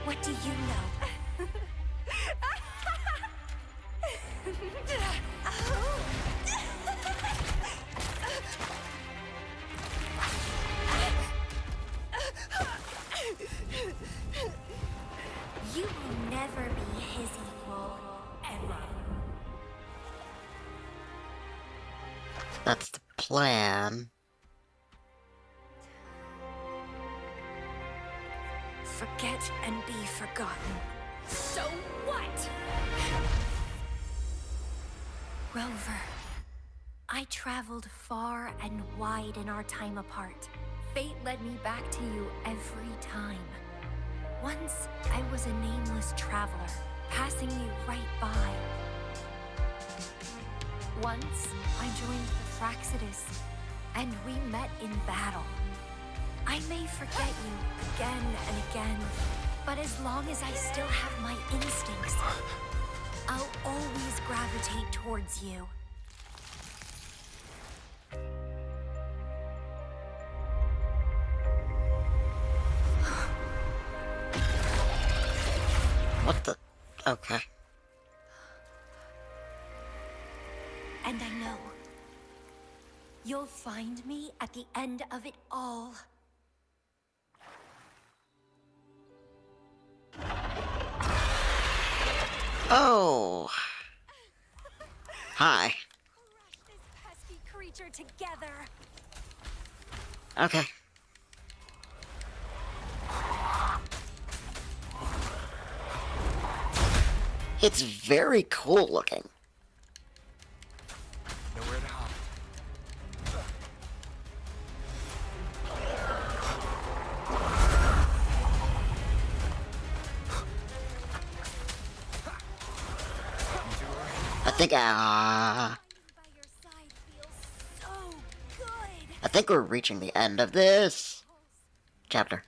What do you know? You will never be his equal, ever. That's the plan. Forget and be forgotten. So what? Rover, I traveled far and wide in our time apart. Fate led me back to you every time. Once, I was a nameless traveler, passing you right by. Once, I joined the Fraxidus, and we met in battle. I may forget you again and again, but as long as I still have my instincts, I'll always gravitate towards you. What the? Okay. And I know you'll find me at the end of it all. Oh. Hi. Crush this pesky creature together. Okay. It's very cool looking. Nowhere to hide. I think, By your side feels so good. I think we're reaching the end of this chapter.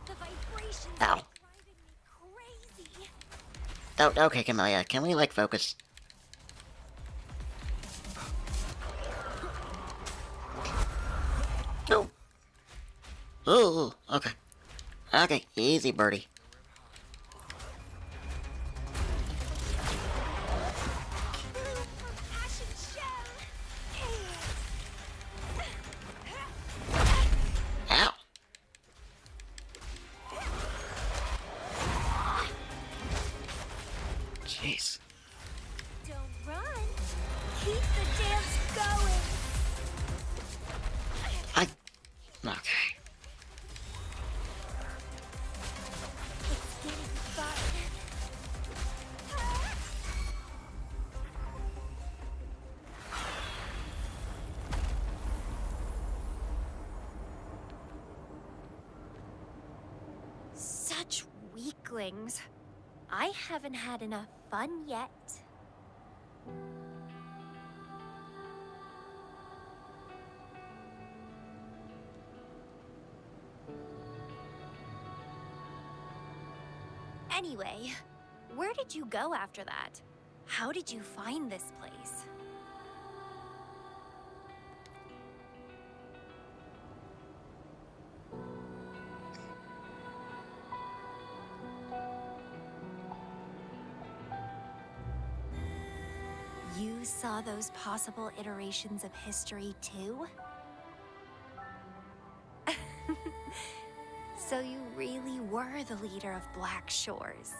The vibrations Ow. are driving me crazy. Oh, okay, Camellya, can we, like, focus? Oh. Oh, okay. Okay, easy, birdie. Ashen shell. Ow. Jeez. Don't run. Keep the dance going. Okay. It's getting fun. Such weaklings. I haven't had enough fun yet. Anyway, where did you go after that? How did you find this place? You saw those possible iterations of history too? So you really were the leader of Black Shores.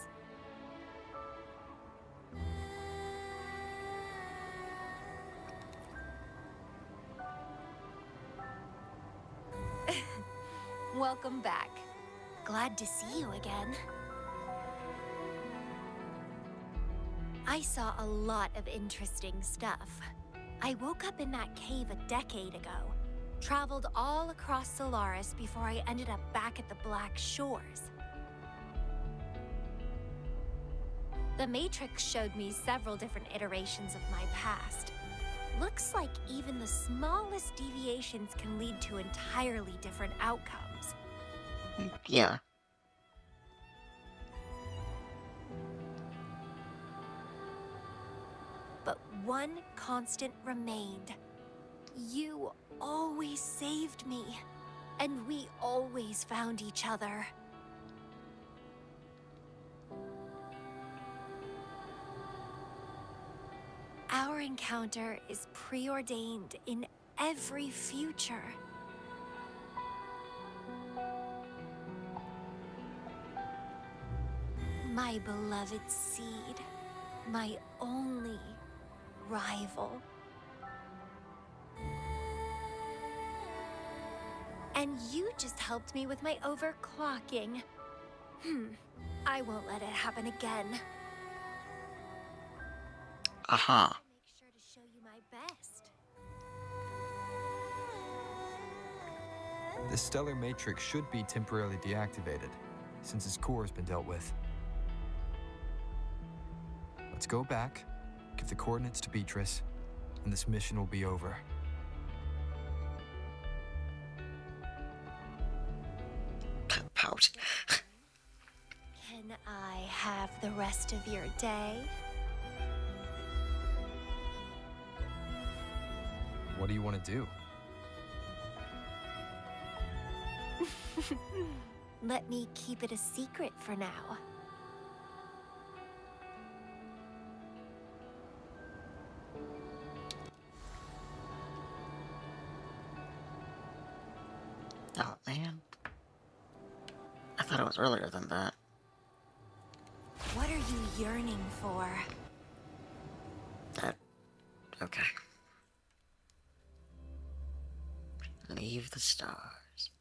Welcome back. Glad to see you again. I saw a lot of interesting stuff. I woke up in that cave a decade ago, traveled all across Solaris before I ended up back at the Black Shores. The Matrix showed me several different iterations of my past. Looks like even the smallest deviations can lead to entirely different outcomes. Yeah. But one constant remained. You always saved me. And we always found each other. Our encounter is preordained in every future. My beloved seed, my only rival. And you just helped me with my overclocking. I won't let it happen again. Uh-huh. Make sure to show you my best. The stellar matrix should be temporarily deactivated, since its core has been dealt with. Let's go back, give the coordinates to Beatrice, and this mission will be over. Pout. Can I have the rest of your day? What do you want to do? Let me keep it a secret for now. Oh, man. I thought it was earlier than that. What are you yearning for? That... Okay. Leave the stars.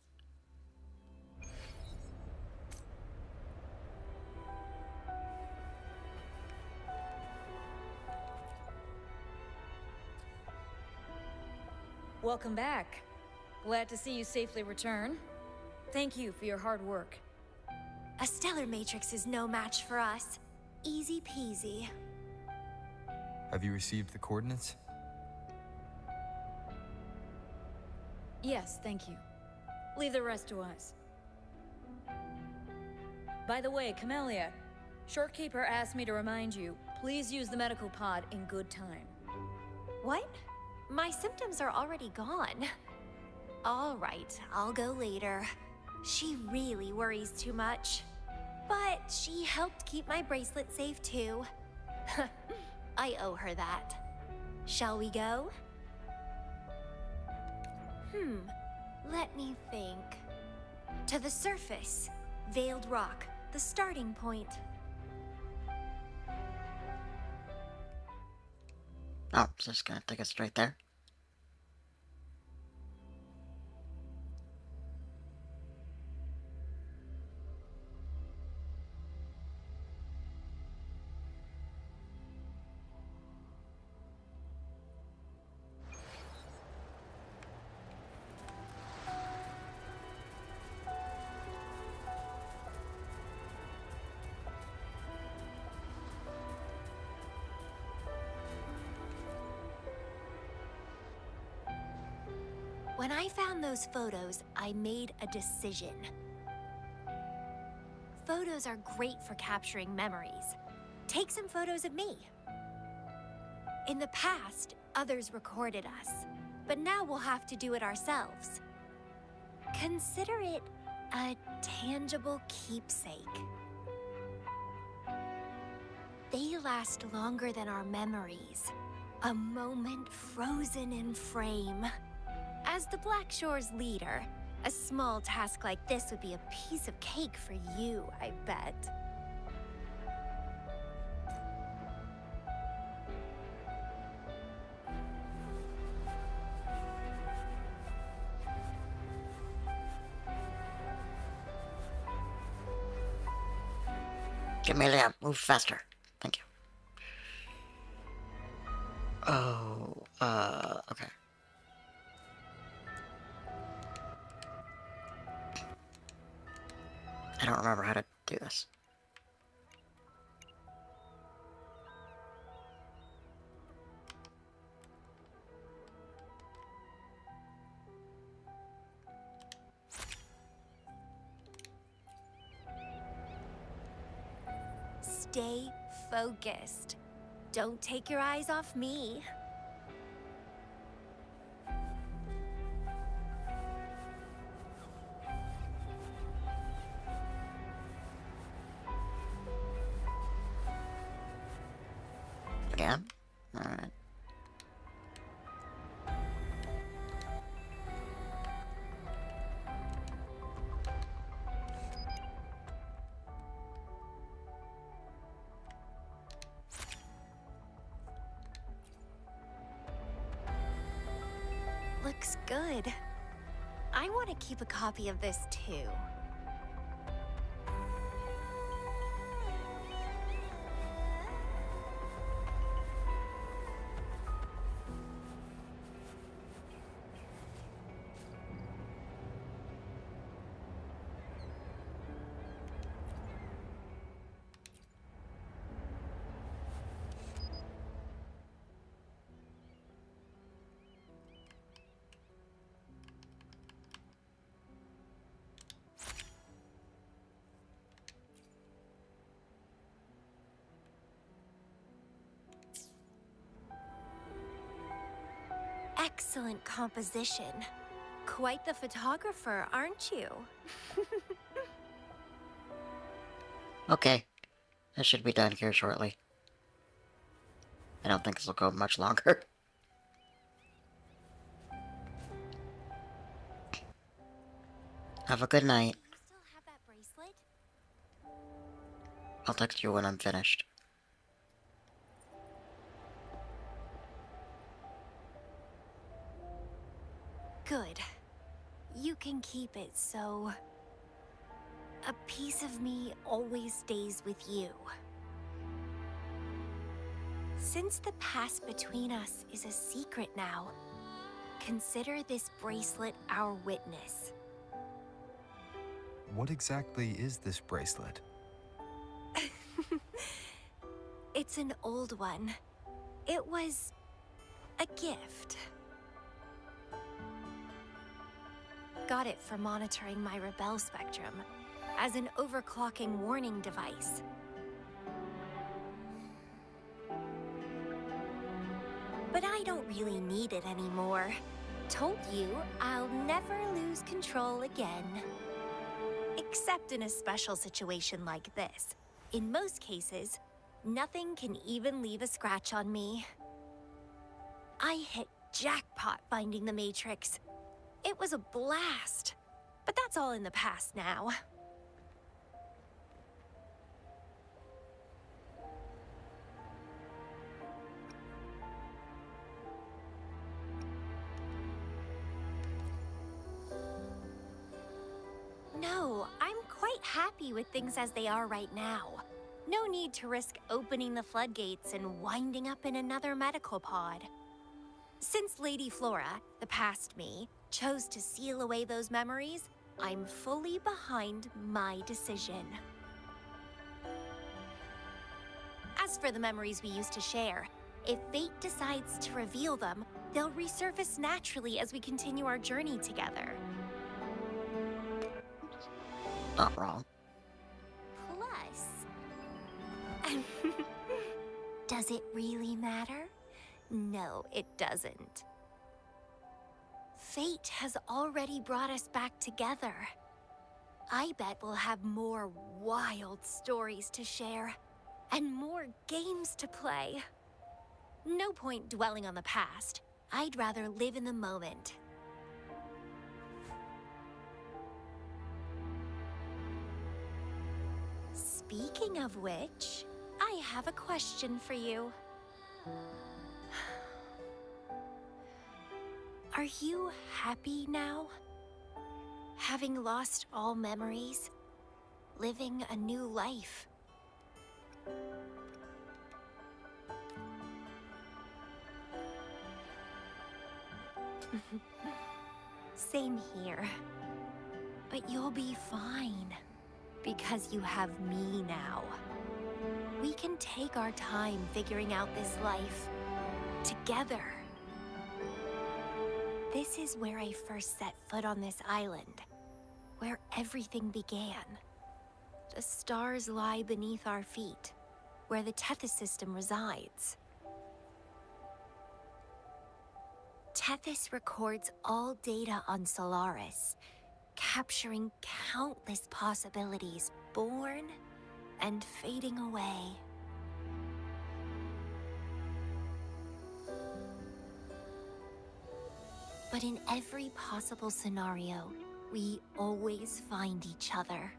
Welcome back. Glad to see you safely return. Thank you for your hard work. A stellar matrix is no match for us. Easy peasy. Have you received the coordinates? Yes, thank you. Leave the rest to us. By the way, Camellya, Shortkeeper asked me to remind you, please use the medical pod in good time. What? My symptoms are already gone. All right, I'll go later. She really worries too much. But she helped keep my bracelet safe too. I owe her that. Shall we go? Let me think. To the surface. Veiled Rock, the starting point. Oh, it's just gonna take us straight there. When I found those photos, I made a decision. Photos are great for capturing memories. Take some photos of me. In the past, others recorded us, but now we'll have to do it ourselves. Consider it a tangible keepsake. They last longer than our memories. A moment frozen in frame. As the Black Shore's leader, a small task like this would be a piece of cake for you, I bet. Camellya, move faster. Thank you. Oh, okay. I don't remember how to do this. Stay focused. Don't take your eyes off me. Again? Alright. Looks good. I want to keep a copy of this too. Excellent composition. Quite the photographer, aren't you? Okay. I should be done here shortly. I don't think this will go much longer. Have a good night. Do you still have that bracelet? I'll text you when I'm finished. Good. You can keep it, so... a piece of me always stays with you. Since the past between us is a secret now, consider this bracelet our witness. What exactly is this bracelet? It's an old one. It was a gift. Got it for monitoring my rebel spectrum as an overclocking warning device. But I don't really need it anymore. Told you I'll never lose control again. Except in a special situation like this. In most cases, nothing can even leave a scratch on me. I hit jackpot finding the Matrix. It was a blast. But that's all in the past now. No, I'm quite happy with things as they are right now. No need to risk opening the floodgates and winding up in another medical pod. Since Lady Flora, the past me, chose to seal away those memories, I'm fully behind my decision. As for the memories we used to share, if fate decides to reveal them, they'll resurface naturally as we continue our journey together. Not wrong. Plus... does it really matter? No, it doesn't. Fate has already brought us back together. I bet we'll have more wild stories to share, and more games to play. No point dwelling on the past. I'd rather live in the moment. Speaking of which, I have a question for you. Are you happy now? Having lost all memories, living a new life. Same here. But you'll be fine, because you have me now. We can take our time figuring out this life together. This is where I first set foot on this island, where everything began. The stars lie beneath our feet, where the Tethys system resides. Tethys records all data on Solaris, capturing countless possibilities born and fading away. But in every possible scenario, we always find each other.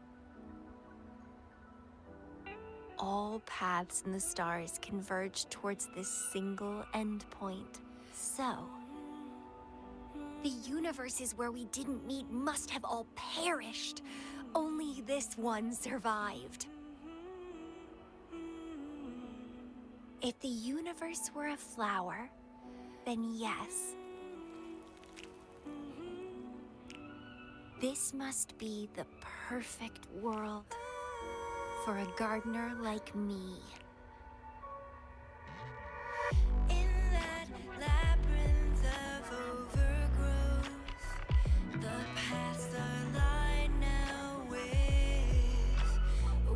All paths in the stars converge towards this single endpoint. So, the universes where we didn't meet must have all perished. Only this one survived. If the universe were a flower, then yes. This must be the perfect world for a gardener like me. In that labyrinth of overgrowth, the paths are lined now with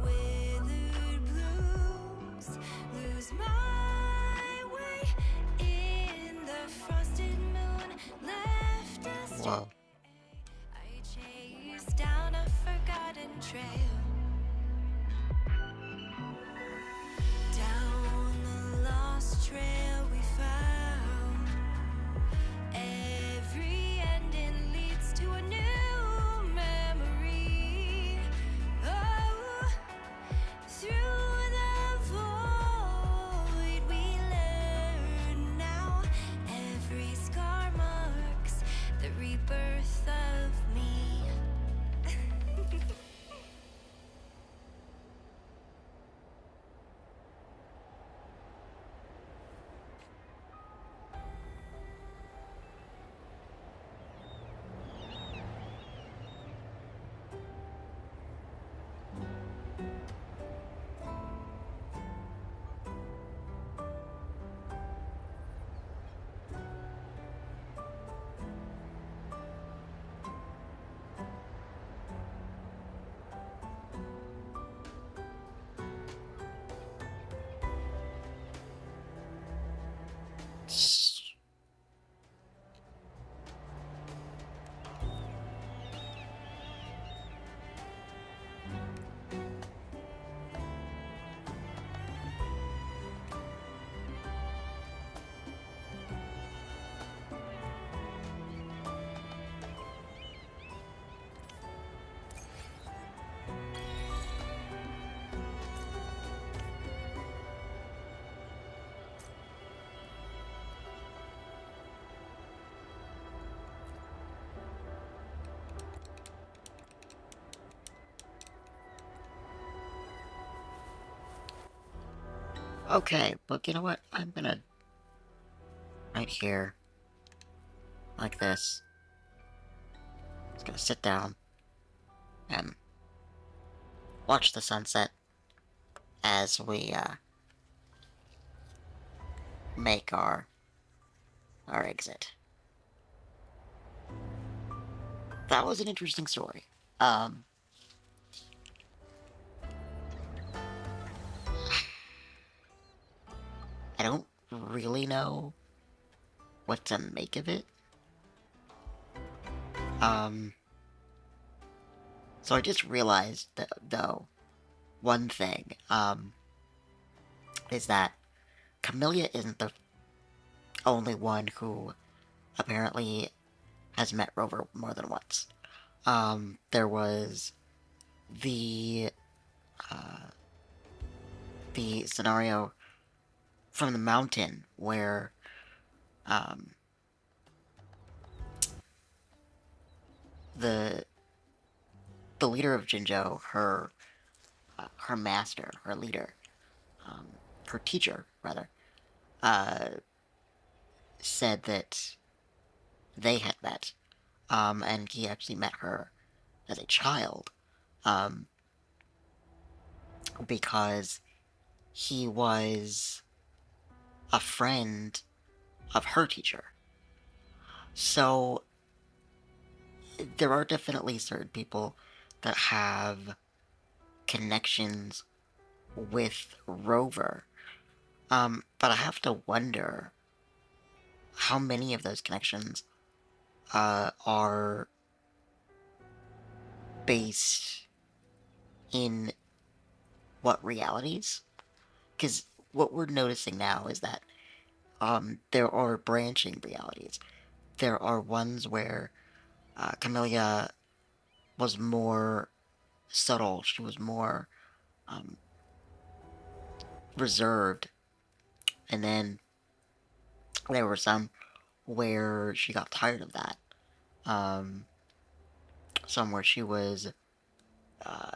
withered blooms. Lose my way in the frosted moon, left astray. Whoa. I chased down a forgotten trail. Down the lost trail we found. Every ending leads to a new memory. Oh, through the void we learn now. Every scar marks the rebirth of me. Okay, but you know what? I'm gonna... right here. Like this. Just gonna sit down. And watch the sunset. As we, make our exit. That was an interesting story. I don't really know what to make of it. So I just realized, though, one thing, is that Camellya isn't the only one who apparently has met Rover more than once. There was the, the scenario from the mountain where, the leader of Jinzhou, her master, her leader, her teacher, rather, said that they had met, and he actually met her as a child, because he was a friend of her teacher. So, there are definitely certain people that have connections with Rover. But I have to wonder how many of those connections are based in what realities? Because what we're noticing now is that there are branching realities. there are ones where Camellya was more subtle. She was more um, reserved, and then there were some where she got tired of that. Um, some where she was uh,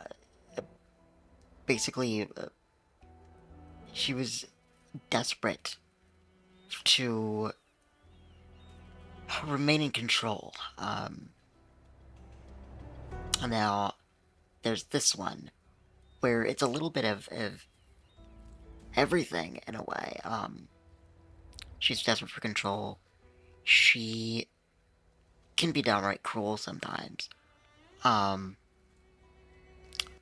basically she was desperate to remain in control. Now there's this one where it's a little bit of everything in a way. She's desperate for control. She can be downright cruel sometimes. Um,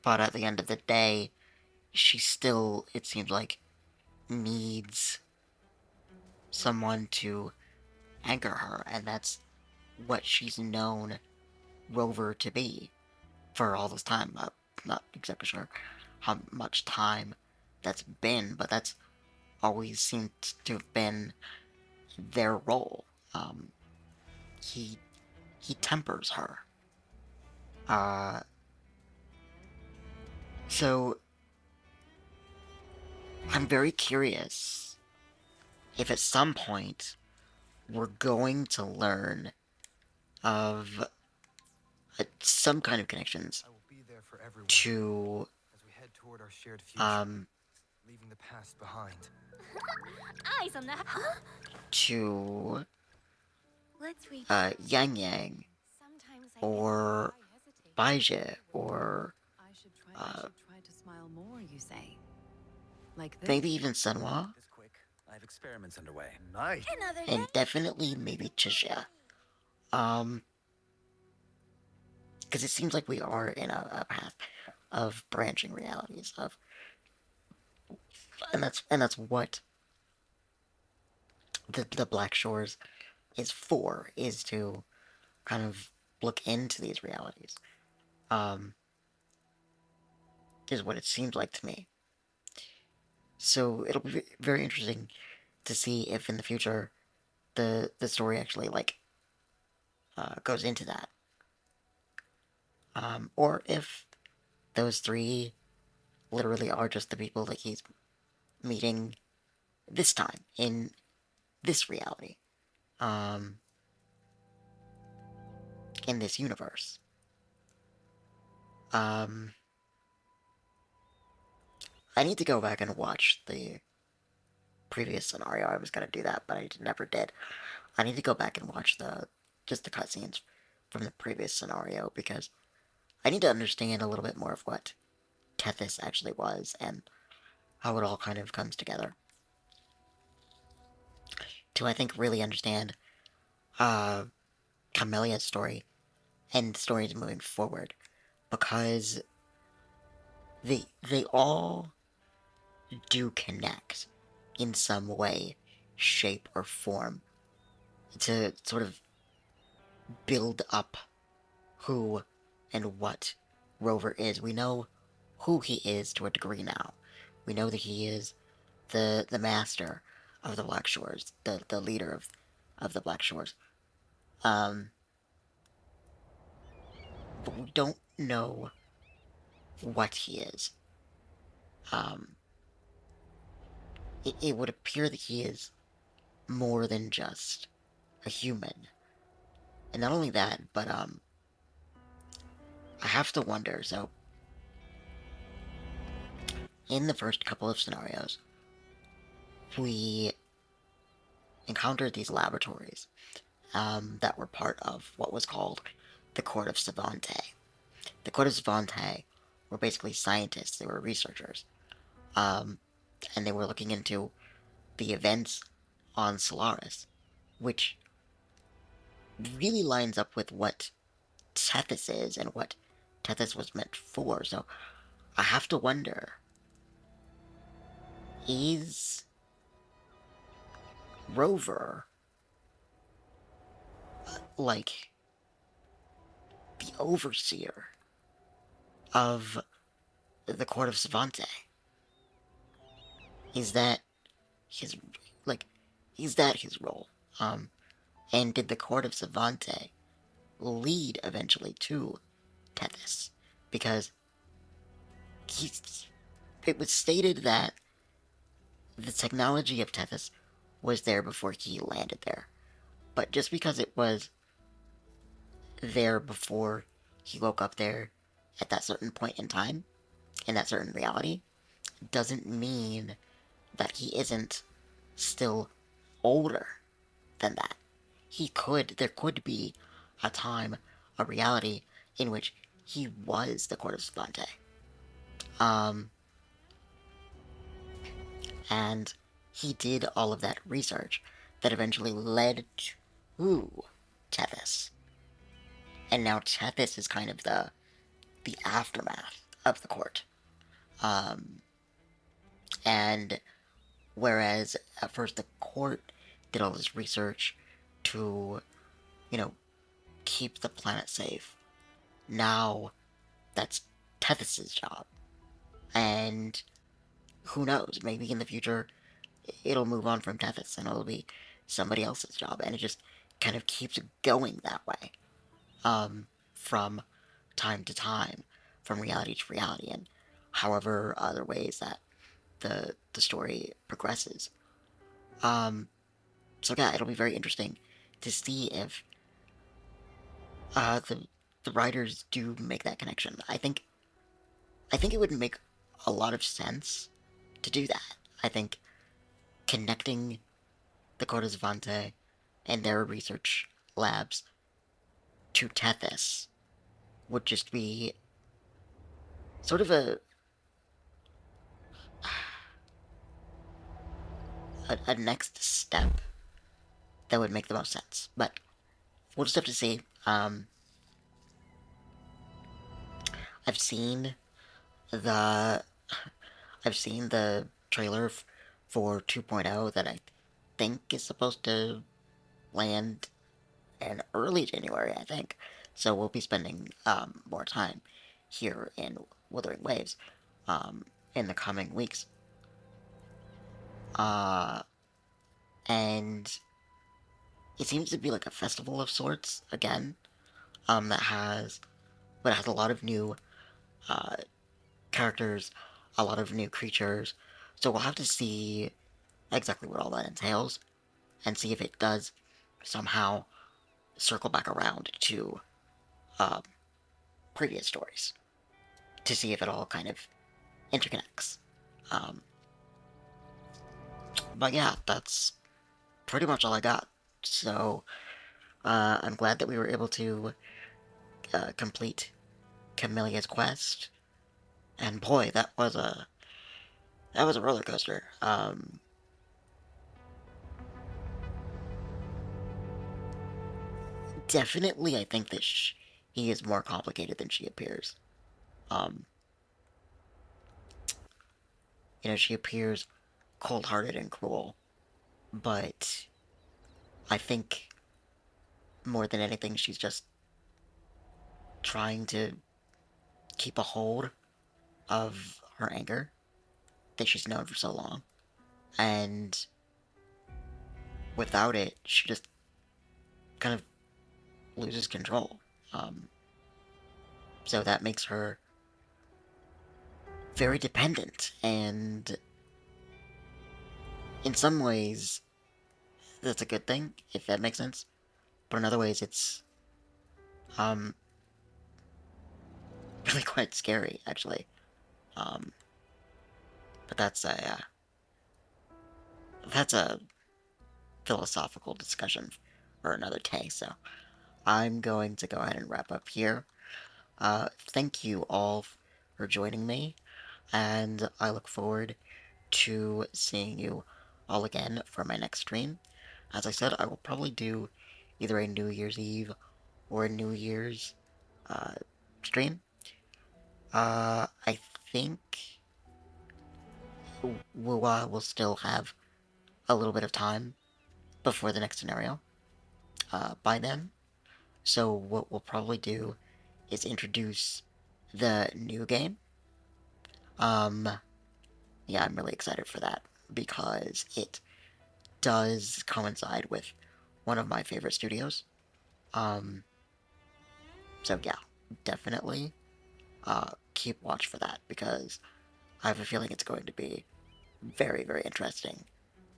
but at the end of the day, she still, it seems like, needs someone to anchor her, and that's what she's known Rover to be for all this time. Not exactly sure how much time that's been, but that's always seemed to have been their role. Um, he he tempers her. Uh, so I'm very curious if at some point we're going to learn of some kind of connections I will be there for everyone to as we head toward our shared future, um leaving the past behind. Eyes on that. to Let's reach. Yang Yang Sometimes I or Baizhi or I should uh, try to smile more, you say? Like this? maybe even Senwa, This quick. I have experiments underway. Nice. another and definitely maybe Chixia. Um, because it seems like we are in a path of branching realities of, and that's what the Black Shores is for, is to kind of look into these realities. Um, is what it seems like to me. So it'll be very interesting to see if in the future the story actually like goes into that, or if those three literally are just the people that he's meeting this time in this reality, um, in this universe. Um, I need to go back and watch the previous scenario. I was gonna do that, but I never did. I need to go back and watch just the cutscenes from the previous scenario because I need to understand a little bit more of what Tethys actually was and how it all kind of comes together. To I think really understand uh Camellya's story and stories moving forward because they all do connect in some way, shape, or form to sort of build up who and what Rover is. We know who he is to a degree now. We know that he is the master of the Black Shores, the leader of the Black Shores. Um, but we don't know what he is. Um, it would appear that he is more than just a human. And not only that, but I have to wonder, so in the first couple of scenarios, we encountered these laboratories that were part of what was called the Court of Savante. The Court of Savante were basically scientists, they were researchers, um, and they were looking into the events on Solaris, which really lines up with what Tethys is and what Tethys was meant for. So I have to wonder, is Rover like the overseer of the Court of Savante? Is that his like is that his role? And did the court of Savante lead eventually to Tethys? Because it was stated that the technology of Tethys was there before he landed there. But just because it was there before he woke up there at that certain point in time, in that certain reality, doesn't mean that he isn't still older than that. There could be a time, a reality, in which he was the Court of Savante. Um, and he did all of that research that eventually led to Tethys. And now Tethys is kind of the aftermath of the court. Um, and whereas at first the court did all this research to, you know, keep the planet safe, now that's Tethys's job. And who knows, maybe in the future it'll move on from Tethys and it'll be somebody else's job. And it just kind of keeps going that way. From time to time, from reality to reality, and however other ways that the story progresses. Um, so yeah, it'll be very interesting to see if the writers do make that connection. I think it would make a lot of sense to do that. I think connecting the Cortes Vante and their research labs to Tethys would just be sort of a next step that would make the most sense. But we'll just have to see. I've seen the I've seen the trailer for 2.0 that I think is supposed to land in early January, I think. So we'll be spending more time here in Wuthering Waves in the coming weeks. And it seems to be like a festival of sorts again. That has, but it has a lot of new uh, characters, a lot of new creatures. So we'll have to see exactly what all that entails, and see if it does somehow circle back around to uh, previous stories, to see if it all kind of interconnects. Um, but yeah, that's pretty much all I got. So I'm glad that we were able to complete Camellya's quest, and boy, that was a roller coaster. Definitely, I think that he is more complicated than she appears. Um, she appears cold-hearted and cruel, but I think more than anything, she's just trying to keep a hold of her anger that she's known for so long, and without it, she just kind of loses control. Um, so that makes her very dependent, and in some ways, that's a good thing, if that makes sense. But in other ways, it's um, really quite scary, actually. Um, but that's a philosophical discussion for another day. So I'm going to go ahead and wrap up here. Thank you all for joining me, and I look forward to seeing you all again for my next stream. As I said, I will probably do either a New Year's Eve or a New Year's uh, stream. I think we'll still have a little bit of time before the next scenario by then. So what we'll probably do is introduce the new game. Um, yeah, I'm really excited for that because it does coincide with one of my favorite studios. Um, so yeah, definitely keep watch for that, because I have a feeling it's going to be very, very interesting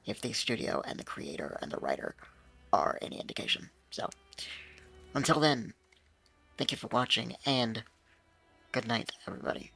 if the studio and the creator and the writer are any indication. So, until then, thank you for watching, and good night, everybody.